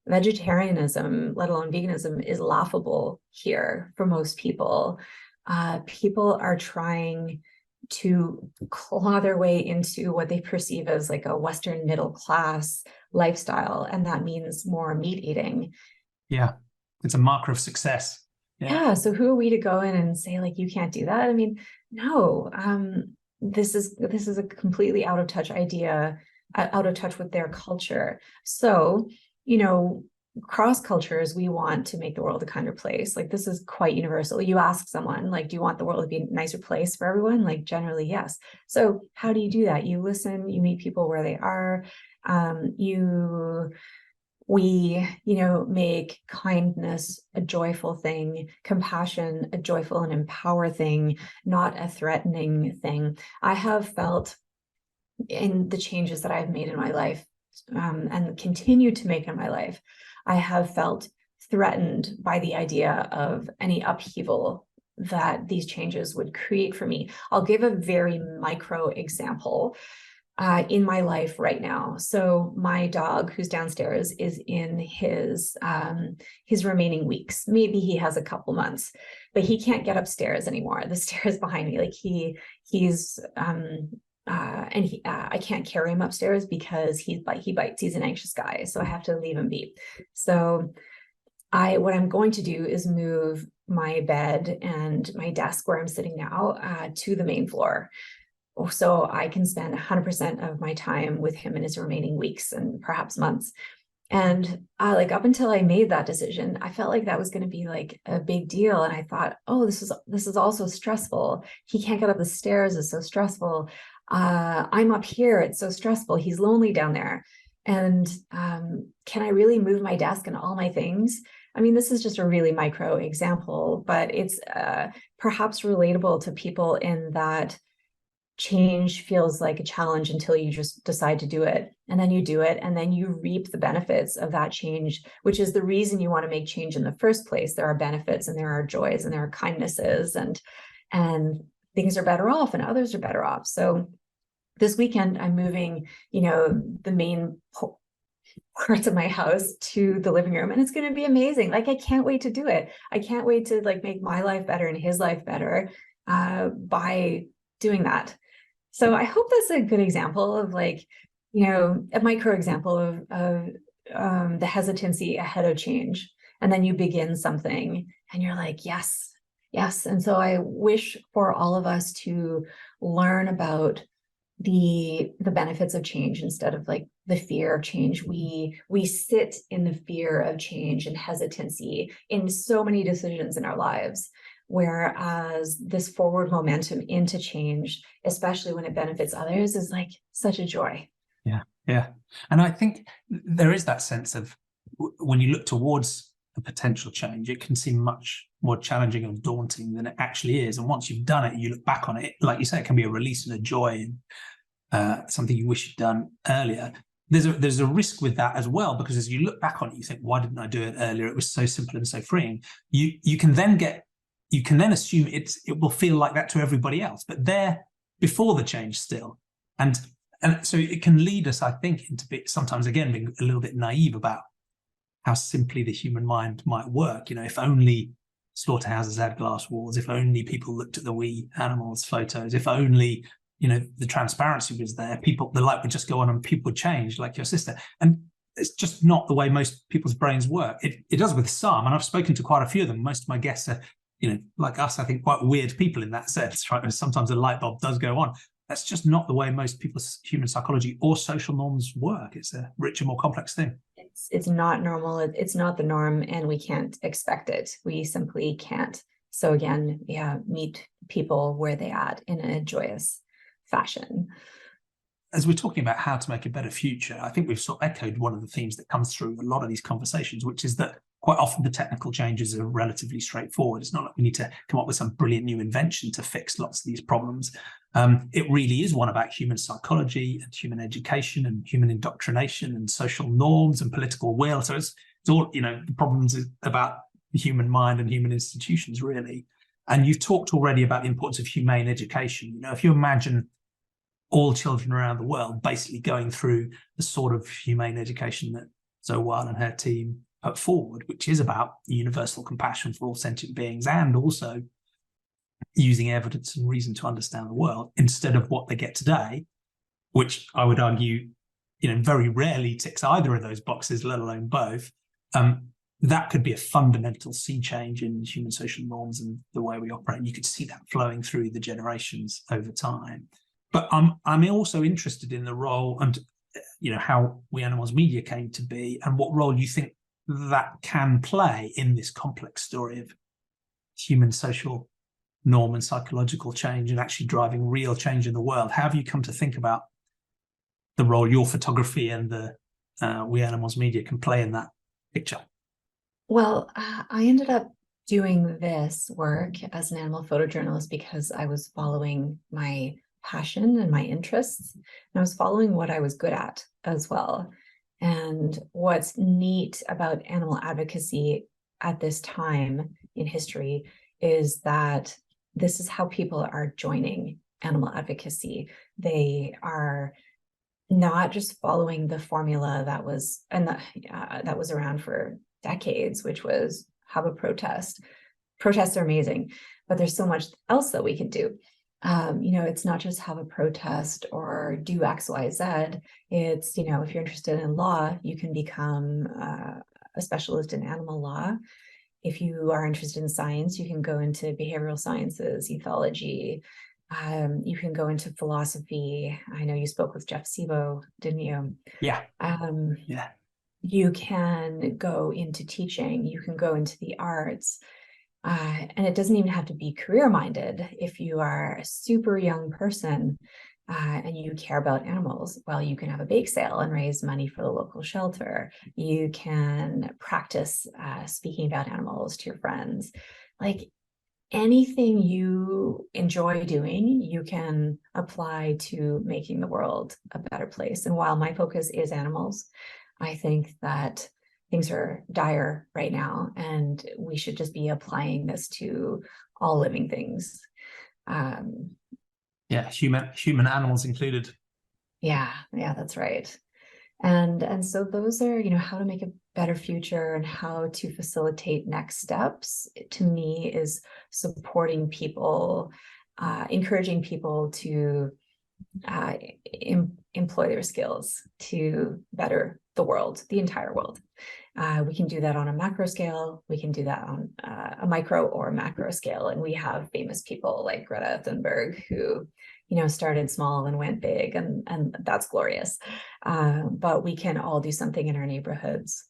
vegetarianism, let alone veganism, is laughable here for most people. People are trying to claw their way into what they perceive as like a Western middle class lifestyle. And that means more meat eating. Yeah. It's a marker of success. Yeah. So who are we to go in and say like, you can't do that? I mean, no, this is a completely out of touch idea, out of touch with their culture. So, cross cultures, we want to make the world a kinder place. Like, this is quite universal. You ask someone, like, do you want the world to be a nicer place for everyone? Like, generally, yes. So how do you do that? You listen, you meet people where they are. We make kindness a joyful thing, compassion a joyful and empower thing, not a threatening thing. I have felt in the changes that I've made in my life, and continue to make in my life, I have felt threatened by the idea of any upheaval that these changes would create for me. I'll give a very micro example in my life right now. So my dog, who's downstairs, is in his remaining weeks. Maybe he has a couple months, but he can't get upstairs anymore. The stairs behind me, like he's I can't carry him upstairs because he bites. He's an anxious guy, so I have to leave him be. So what I'm going to do is move my bed and my desk where I'm sitting now to the main floor, so I can spend 100% of my time with him in his remaining weeks and perhaps months. And like, up until I made that decision, I felt like that was going to be like a big deal. And I thought, oh, this is also stressful. He can't get up the stairs. It's so stressful. I'm up here. It's so stressful. He's lonely down there. And can I really move my desk and all my things? I mean, this is just a really micro example, but it's perhaps relatable to people in that change feels like a challenge until you just decide to do it. And then you do it, and then you reap the benefits of that change, which is the reason you want to make change in the first place. There are benefits and there are joys and there are kindnesses, and things are better off and others are better off. So this weekend, I'm moving, the main parts of my house to the living room, and it's going to be amazing. Like, I can't wait to do it. I can't wait to like make my life better and his life better by doing that. So I hope that's a good example of like, a micro example of the hesitancy ahead of change. And then you begin something and you're like, yes. And so I wish for all of us to learn about the benefits of change instead of like the fear of change. We sit in the fear of change and hesitancy in so many decisions in our lives. Whereas this forward momentum into change, especially when it benefits others, is like such a joy. Yeah. And I think there is that sense of when you look towards a potential change, it can seem much more challenging and daunting than it actually is. And once you've done it, you look back on it, like you say, it can be a release and a joy. something you wish you'd done earlier. There's a risk with that as well, because as you look back on it, you think, why didn't I do it earlier? It was so simple and so freeing. You can then assume it will feel like that to everybody else, but they're before the change still. And so it can lead us, I think, into sometimes, again, being a little bit naive about how simply the human mind might work. You know, if only slaughterhouses had glass walls, if only people looked at the wee animals photos, if only, you know, the transparency was there, the light would just go on and people would change, like your sister. And it's just not the way most people's brains work. It does with some, and I've spoken to quite a few of them. Most of my guests are, you know, like us, I think, quite weird people in that sense, right? Sometimes a light bulb does go on. That's just not the way most people's human psychology or social norms work. It's a richer, more complex thing. It's not normal. It's not the norm, and we can't expect it. We simply can't. So again, yeah, meet people where they at in a joyous fashion. As we're talking about how to make a better future, I think we've sort of echoed one of the themes that comes through a lot of these conversations, which is that quite often the technical changes are relatively straightforward. It's not like we need to come up with some brilliant new invention to fix lots of these problems. It really is one about human psychology and human education and human indoctrination and social norms and political will. So it's all, you know, the problems is about the human mind and human institutions, really. And you've talked already about the importance of humane education. You know, if you imagine all children around the world basically going through the sort of humane education that Zoe and her team put forward, which is about universal compassion for all sentient beings and also using evidence and reason to understand the world, instead of what they get today, which I would argue, you know, very rarely ticks either of those boxes, let alone both. That could be a fundamental sea change in human social norms and the way we operate. And you could see that flowing through the generations over time. But I'm also interested in the role and, you know, how We Animals Media came to be and what role you think that can play in this complex story of human social norm and psychological change and actually driving real change in the world. How have you come to think about the role your photography and the We Animals Media can play in that picture? Well, I ended up doing this work as an animal photojournalist because I was following my passion and my interests, and I was following what I was good at as well. And what's neat about animal advocacy at this time in history is that this is how people are joining animal advocacy. They are not just following the formula that was that was around for decades, which was have a protest. Protests are amazing, but there's so much else that we can do. You know, it's not just have a protest or do X, Y, Z. It's, you know, if you're interested in law, you can become a specialist in animal law. If you are interested in science, you can go into behavioral sciences, ethology. You can go into philosophy. I know you spoke with Jeff Sebo, didn't you? Yeah. Yeah. You can go into teaching. You can go into the arts. And it doesn't even have to be career-minded. If you are a super young person and you care about animals, well, you can have a bake sale and raise money for the local shelter. You can practice speaking about animals to your friends. Like anything you enjoy doing, you can apply to making the world a better place. And while my focus is animals, I think that things are dire right now, and we should just be applying this to all living things. Yeah, human animals included. Yeah, that's right. And so those are, you know, how to make a better future and how to facilitate next steps, to me, is supporting people, encouraging people to employ their skills to better the world, the entire world. We can do that on a macro scale. We can do that on a micro or macro scale. And we have famous people like Greta Thunberg who, you know, started small and went big, and that's glorious. But we can all do something in our neighborhoods.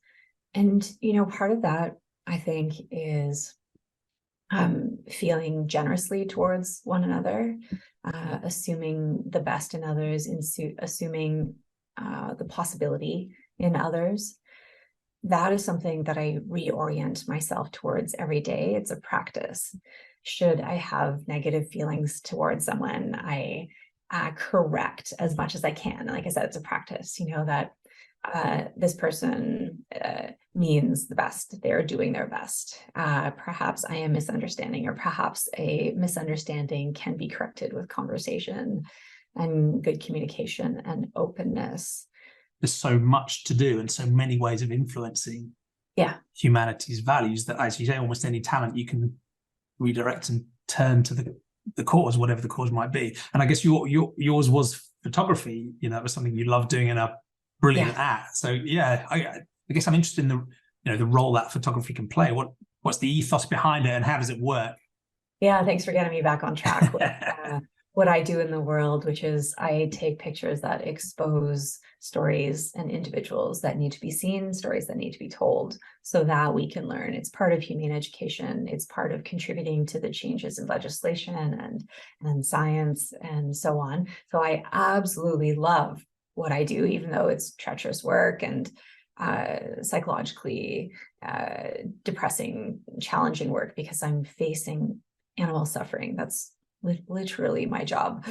And, you know, part of that, I think, is feeling generously towards one another, assuming the best in others, assuming the possibility in others. That is something that I reorient myself towards every day. It's a practice. Should I have negative feelings towards someone, I correct as much as I can. And like I said, it's a practice, that this person means the best. They're doing their best. Perhaps I am misunderstanding, or perhaps a misunderstanding can be corrected with conversation and good communication and openness. There's so much to do and so many ways of influencing humanity's values that, as you say, almost any talent you can redirect and turn to the cause, whatever the cause might be. And I guess yours was photography. It was something you loved doing and are brilliant at. So I guess I'm interested in the role that photography can play. What's the ethos behind it, and how does it work? Yeah, thanks for getting me back on track with what I do in the world, which is I take pictures that expose stories and individuals that need to be seen, stories that need to be told, so that we can learn. It's part of humane education. It's part of contributing to the changes in legislation and science and so on. So I absolutely love what I do, even though it's treacherous work and psychologically depressing, challenging work, because I'm facing animal suffering. That's literally my job.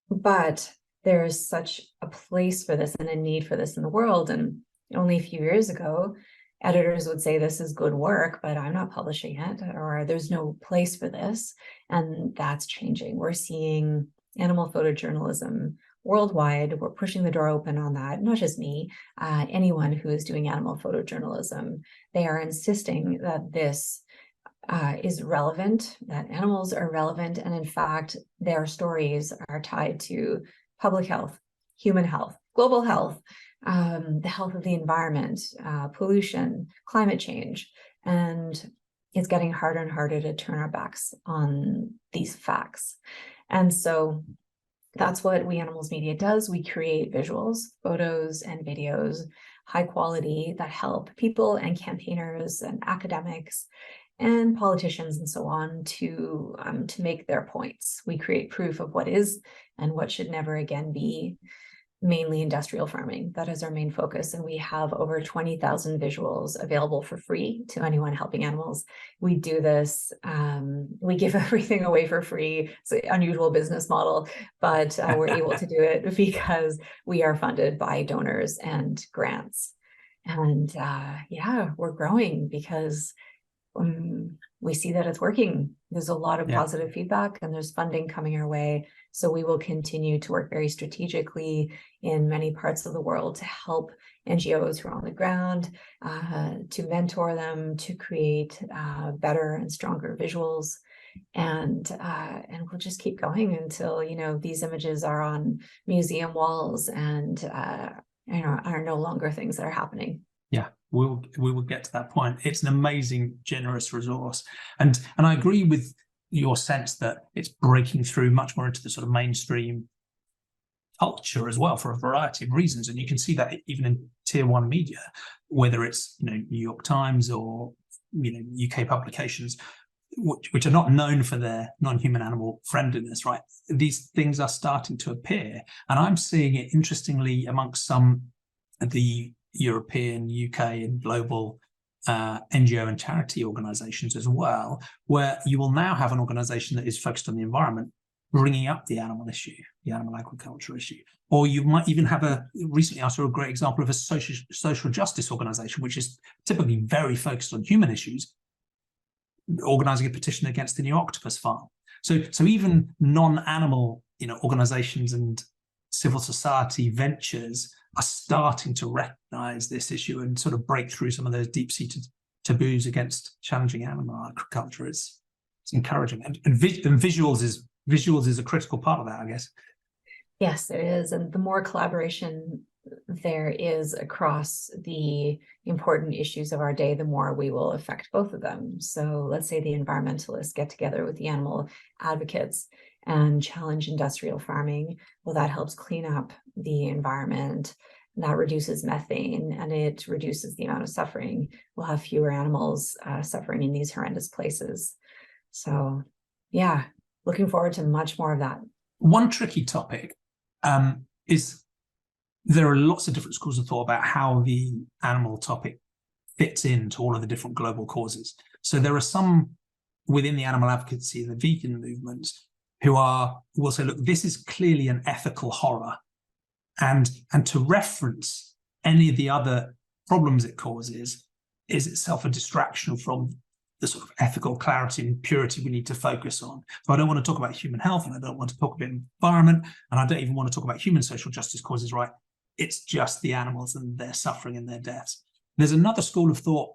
But there's such a place for this and a need for this in the world. And only a few years ago, editors would say this is good work, but I'm not publishing it, or there's no place for this. And that's changing. We're seeing animal photojournalism worldwide. We're pushing the door open on that. Not just me, anyone who is doing animal photojournalism, they are insisting that this is relevant, that animals are relevant, and in fact, their stories are tied to public health, human health, global health, the health of the environment, pollution, climate change, and it's getting harder and harder to turn our backs on these facts. And so that's what We Animals Media does. We create visuals, photos, and videos, high quality, that help people and campaigners and academics and politicians and so on to make their points. We create proof of what is and what should never again be, mainly industrial farming. That is our main focus. And we have over 20,000 visuals available for free to anyone helping animals. We do this, we give everything away for free. It's an unusual business model, but we're able to do it because we are funded by donors and grants. And we're growing because we see that it's working. There's a lot of positive feedback, and there's funding coming our way. So we will continue to work very strategically in many parts of the world to help NGOs who are on the ground, to mentor them, to create better and stronger visuals. And we'll just keep going until, these images are on museum walls and, are no longer things that are happening. Yeah, we will get to that point. It's an amazing, generous resource. And I agree with your sense that it's breaking through much more into the sort of mainstream culture as well, for a variety of reasons. And you can see that even in tier one media, whether it's New York Times or UK publications, which are not known for their non-human animal friendliness, right? These things are starting to appear. And I'm seeing it, interestingly, amongst some of the European, UK, and global NGO and charity organizations as well, where you will now have an organization that is focused on the environment, bringing up the animal issue, the animal agriculture issue. Or you might even have recently I saw a great example of a social justice organization, which is typically very focused on human issues, organizing a petition against the new octopus farm. So even non-animal, organizations and civil society ventures are starting to recognize this issue and sort of break through some of those deep-seated taboos against challenging animal agriculture. It's encouraging, and visuals is a critical part of that, I guess. Yes, it is, and the more collaboration there is across the important issues of our day, the more we will affect both of them. So let's say the environmentalists get together with the animal advocates and challenge industrial farming. Well, that helps clean up the environment. That reduces methane, and it reduces the amount of suffering. We'll have fewer animals suffering in these horrendous places. So yeah, looking forward to much more of that. One tricky topic is there are lots of different schools of thought about how the animal topic fits into all of the different global causes. So there are some within the animal advocacy and the vegan movements who will say, look, this is clearly an ethical horror, and to reference any of the other problems it causes is itself a distraction from the sort of ethical clarity and purity we need to focus on. So I don't want to talk about human health, and I don't want to talk about environment, and I don't even want to talk about human social justice causes, right? It's just the animals and their suffering and their deaths. There's another school of thought,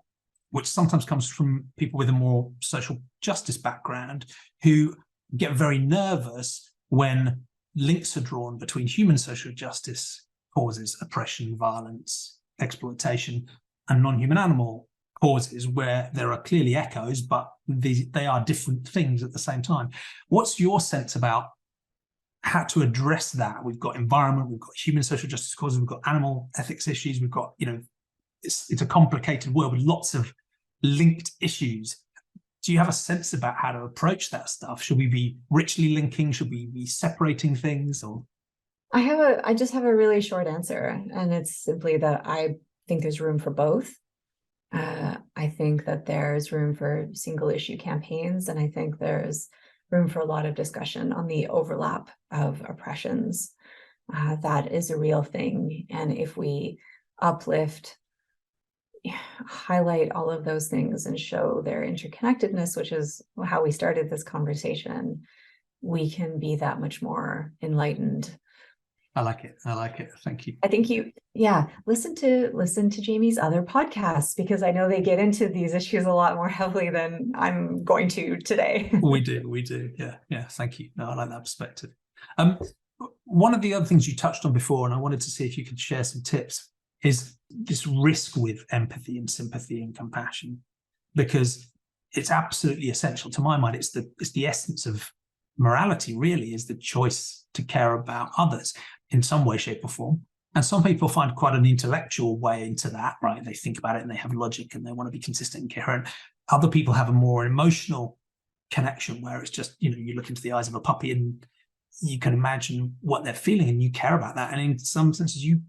which sometimes comes from people with a more social justice background, who get very nervous when links are drawn between human social justice causes, oppression, violence, exploitation, and non-human animal causes, where there are clearly echoes, but they are different things at the same time. What's your sense about how to address that? We've got environment, we've got human social justice causes, we've got animal ethics issues, we've got, it's a complicated world with lots of linked issues. Do you have a sense about how to approach that stuff? Should we be richly linking? Should we be separating things? Or I just have a really short answer, and it's simply that I think there's room for both. I think that there's room for single issue campaigns, and I think there's room for a lot of discussion on the overlap of oppressions. That is a real thing. And if we uplift, highlight all of those things and show their interconnectedness, which is how we started this conversation, we can be that much more enlightened. I like it. Thank you. I think listen to Jamie's other podcasts, because I know they get into these issues a lot more heavily than I'm going to today. We do. Yeah. Thank you. No, I like that perspective. One of the other things you touched on before, and I wanted to see if you could share some tips, is this risk with empathy and sympathy and compassion, because it's absolutely essential. To my mind, it's the essence of morality, really, is the choice to care about others in some way, shape, or form. And some people find quite an intellectual way into that, right? They think about it and they have logic and they want to be consistent and coherent. Other people have a more emotional connection, where it's just, you look into the eyes of a puppy and you can imagine what they're feeling and you care about that. And in some senses, you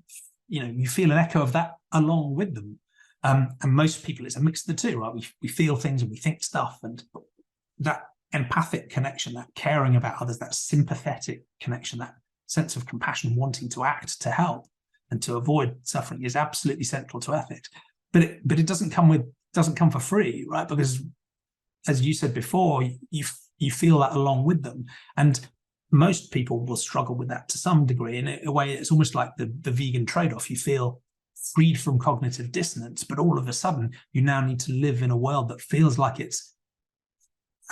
feel an echo of that along with them. And most people, it's a mix of the two, right? We feel things and we think stuff, and that empathic connection, that caring about others, that sympathetic connection, that sense of compassion, wanting to act to help and to avoid suffering, is absolutely central to ethics. But it doesn't come for free, right? Because as you said before, you feel that along with them, and most people will struggle with that to some degree. In a way, it's almost like the vegan trade-off. You feel freed from cognitive dissonance, but all of a sudden you now need to live in a world that feels like it's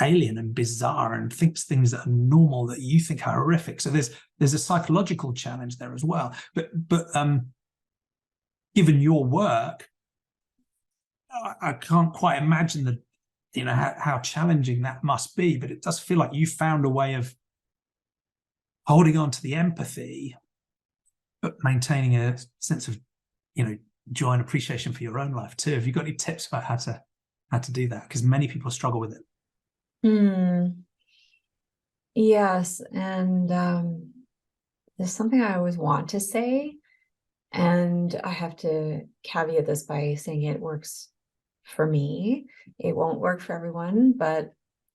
alien and bizarre and thinks things that are normal that you think are horrific. So there's a psychological challenge there as well. But given your work, I can't quite imagine how challenging that must be. But it does feel like you found a way of holding on to the empathy, but maintaining a sense of joy and appreciation for your own life too. Have you got any tips about how to do that? Because many people struggle with it. Yes, and there's something I always want to say, and I have to caveat this by saying it works for me. It won't work for everyone, but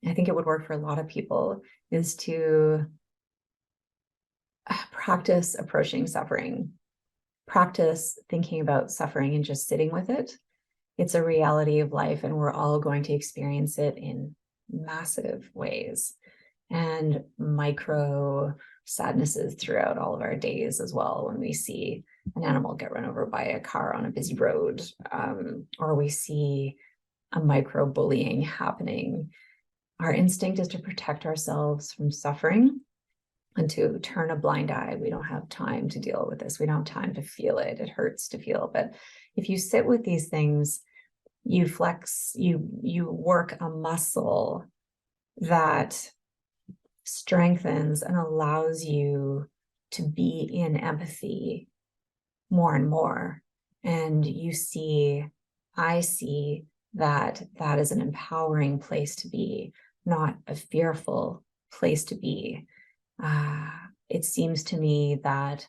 I think it would work for a lot of people, is to practice approaching suffering, practice thinking about suffering and just sitting with it. It's a reality of life, and we're all going to experience it in massive ways and micro sadnesses throughout all of our days as well. When we see an animal get run over by a car on a busy road, or we see a micro bullying happening, our instinct is to protect ourselves from suffering and to turn a blind eye. We don't have time to deal with this. We don't have time to feel it. It hurts to feel. But if you sit with these things, you flex, you work a muscle that strengthens and allows you to be in empathy more and more. And I see that is an empowering place to be, not a fearful place to be. It seems to me that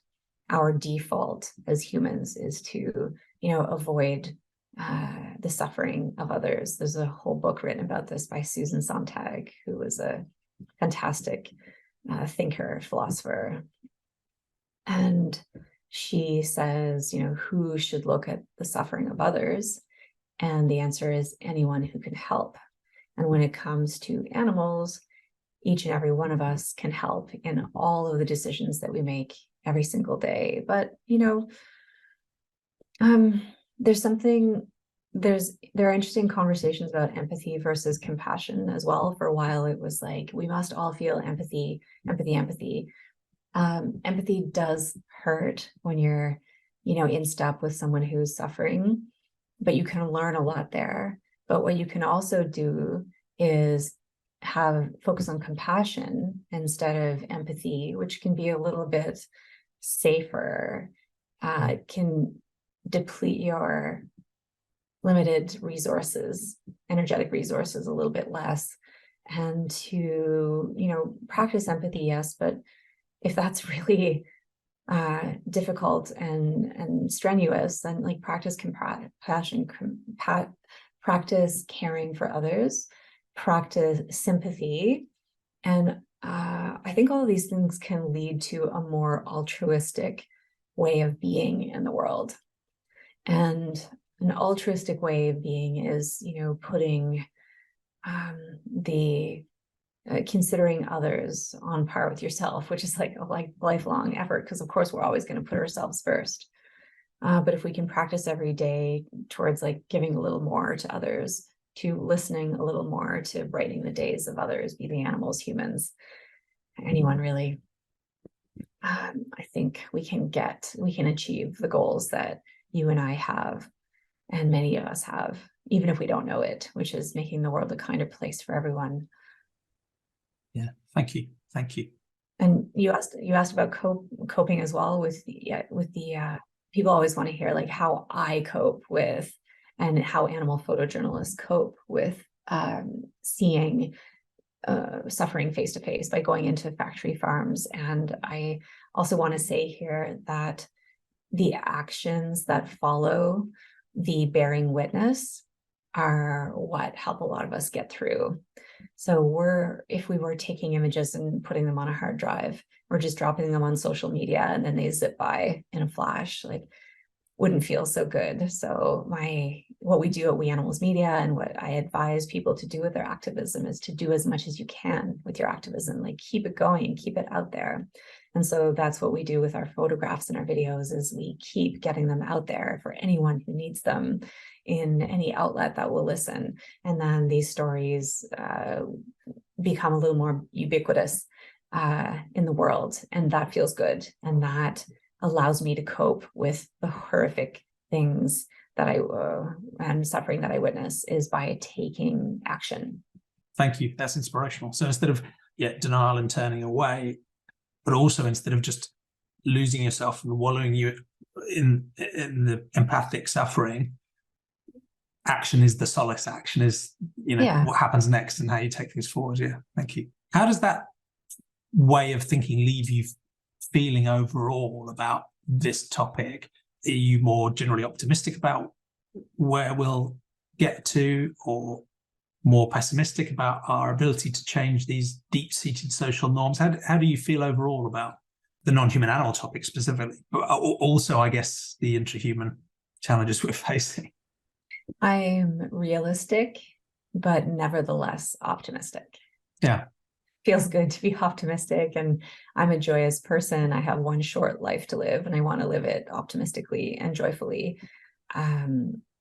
our default as humans is to, avoid the suffering of others. There's a whole book written about this by Susan Sontag, who was a fantastic thinker, philosopher. And she says, who should look at the suffering of others? And the answer is anyone who can help. And when it comes to animals, each and every one of us can help in all of the decisions that we make every single day. But, there are interesting conversations about empathy versus compassion as well. For a while, it was like, we must all feel empathy. Empathy does hurt when you're, in step with someone who's suffering, but you can learn a lot there. But what you can also do is focus on compassion instead of empathy, which can be a little bit safer, can deplete your limited resources, energetic resources, a little bit less, and to, practice empathy, yes, but if that's really difficult and strenuous, then like practice compassion, practice caring for others, practice sympathy. And I think all of these things can lead to a more altruistic way of being in the world. And an altruistic way of being is, putting considering others on par with yourself, which is like a lifelong effort, because of course we're always going to put ourselves first. But if we can practice every day towards like giving a little more to others, to listening a little more, to brightening the days of others, be they animals, humans, anyone really, I think we can achieve the goals that you and I have, and many of us have, even if we don't know it, which is making the world a kinder place for everyone. Yeah, thank you. And you asked about coping as well with the people always want to hear like how I cope with, and how animal photojournalists cope with seeing suffering face to face by going into factory farms. And I also want to say here that the actions that follow the bearing witness are what help a lot of us get through. So if we were taking images and putting them on a hard drive, or just dropping them on social media and then they zip by in a flash, like wouldn't feel so good. So what we do at We Animals Media, and what I advise people to do with their activism, is to do as much as you can with your activism, like keep it going, keep it out there. And so that's what we do with our photographs and our videos, is we keep getting them out there for anyone who needs them in any outlet that will listen. And then these stories become a little more ubiquitous in the world, and that feels good. And that allows me to cope with the horrific things that and suffering that I witness, is by taking action. Thank you. That's inspirational. So instead of denial and turning away, but also instead of just losing yourself and wallowing you in the empathic suffering, action is the solace. Action is, what happens next and how you take things forward. Yeah. Thank you. How does that way of thinking leave you feeling overall about this topic? Are you more generally optimistic about where we'll get to, or more pessimistic about our ability to change these deep-seated social norms? How do you feel overall about the non-human animal topic specifically, but also, I guess, the intrahuman challenges we're facing? I'm realistic, but nevertheless optimistic. Yeah. Feels good to be optimistic, and I'm a joyous person. I have one short life to live, and I want to live it optimistically and joyfully.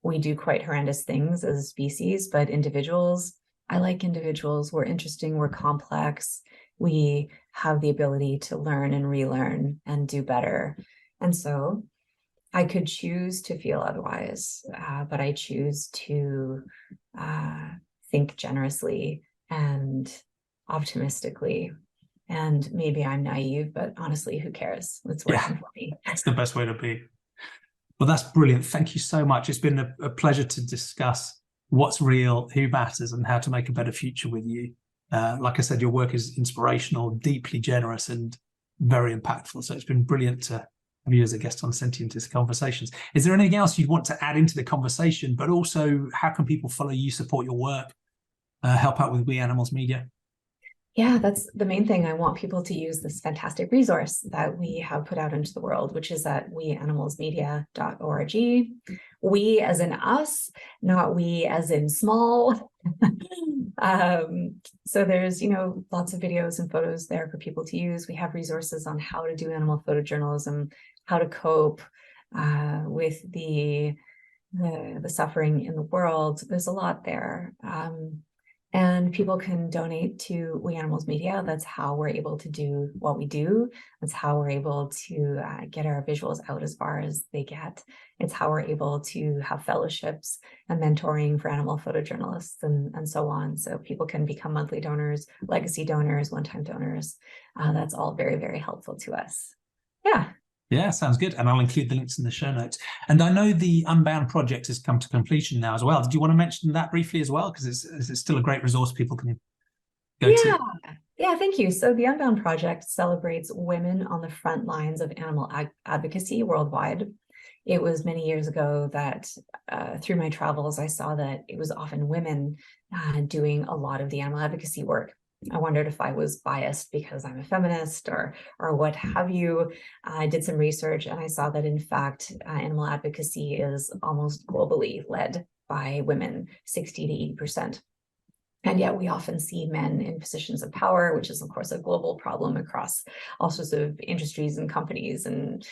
We do quite horrendous things as a species, but individuals, I like individuals. We're interesting, we're complex. We have the ability to learn and relearn and do better. And so I could choose to feel otherwise, but I choose to think generously and optimistically. And maybe I'm naive, but honestly, who cares? It's working for me. That's the best way to be. Well, that's brilliant. Thank you so much. It's been a pleasure to discuss what's real, who matters, and how to make a better future with you. Like I said, your work is inspirational, deeply generous, and very impactful. So it's been brilliant to have you as a guest on Sentientist Conversations. Is there anything else you'd want to add into the conversation? But also, how can people follow you, support your work, help out with We Animals Media? Yeah, that's the main thing. I want people to use this fantastic resource that we have put out into the world, which is at weanimalsmedia.org. We as in us, not we as in small. So there's, lots of videos and photos there for people to use. We have resources on how to do animal photojournalism, how to cope with the suffering in the world. There's a lot there. And people can donate to We Animals Media. That's how we're able to do what we do. That's how we're able to get our visuals out as far as they get. It's how we're able to have fellowships and mentoring for animal photojournalists and so on. So people can become monthly donors, legacy donors, one-time donors. That's all very, very helpful to us. Yeah. Yeah, sounds good. And I'll include the links in the show notes. And I know the Unbound project has come to completion now as well. Did you want to mention that briefly as well? Because it's still a great resource people can go to. Yeah, thank you. So the Unbound Project celebrates women on the front lines of animal advocacy worldwide. It was many years ago that through my travels, I saw that it was often women doing a lot of the animal advocacy work. I wondered if I was biased because I'm a feminist or what have you. I did some research and I saw that in fact, animal advocacy is almost globally led by women, 60 to 80%. And yet we often see men in positions of power, which is of course a global problem across all sorts of industries and companies and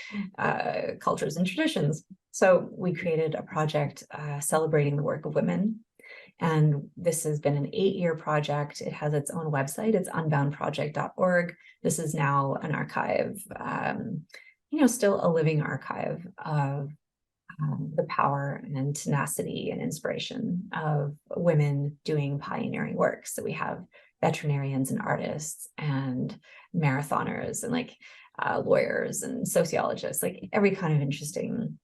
cultures and traditions. So we created a project celebrating the work of women. And this has been an 8-year project. It has its own website. It's unboundproject.org. This is now an archive, still a living archive of the power and tenacity and inspiration of women doing pioneering work. So we have veterinarians and artists and marathoners and lawyers and sociologists, every kind of interesting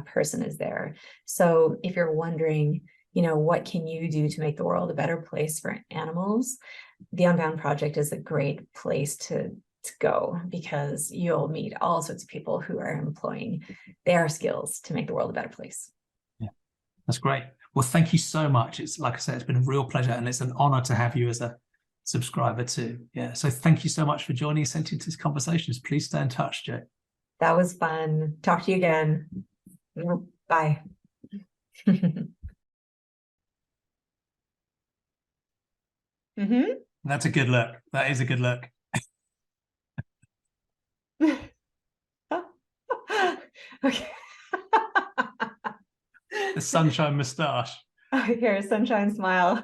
person is there. So if you're wondering, what can you do to make the world a better place for animals? The Unbound Project is a great place to go because you'll meet all sorts of people who are employing their skills to make the world a better place. Yeah, that's great. Well, thank you so much. It's like I said, it's been a real pleasure and it's an honor to have you as a subscriber too. Yeah. So thank you so much for joining Sentientism Conversations. Please stay in touch, Jo. That was fun. Talk to you again. Bye. That's a good look. That is a good look. Okay. The sunshine moustache. Here, sunshine smile.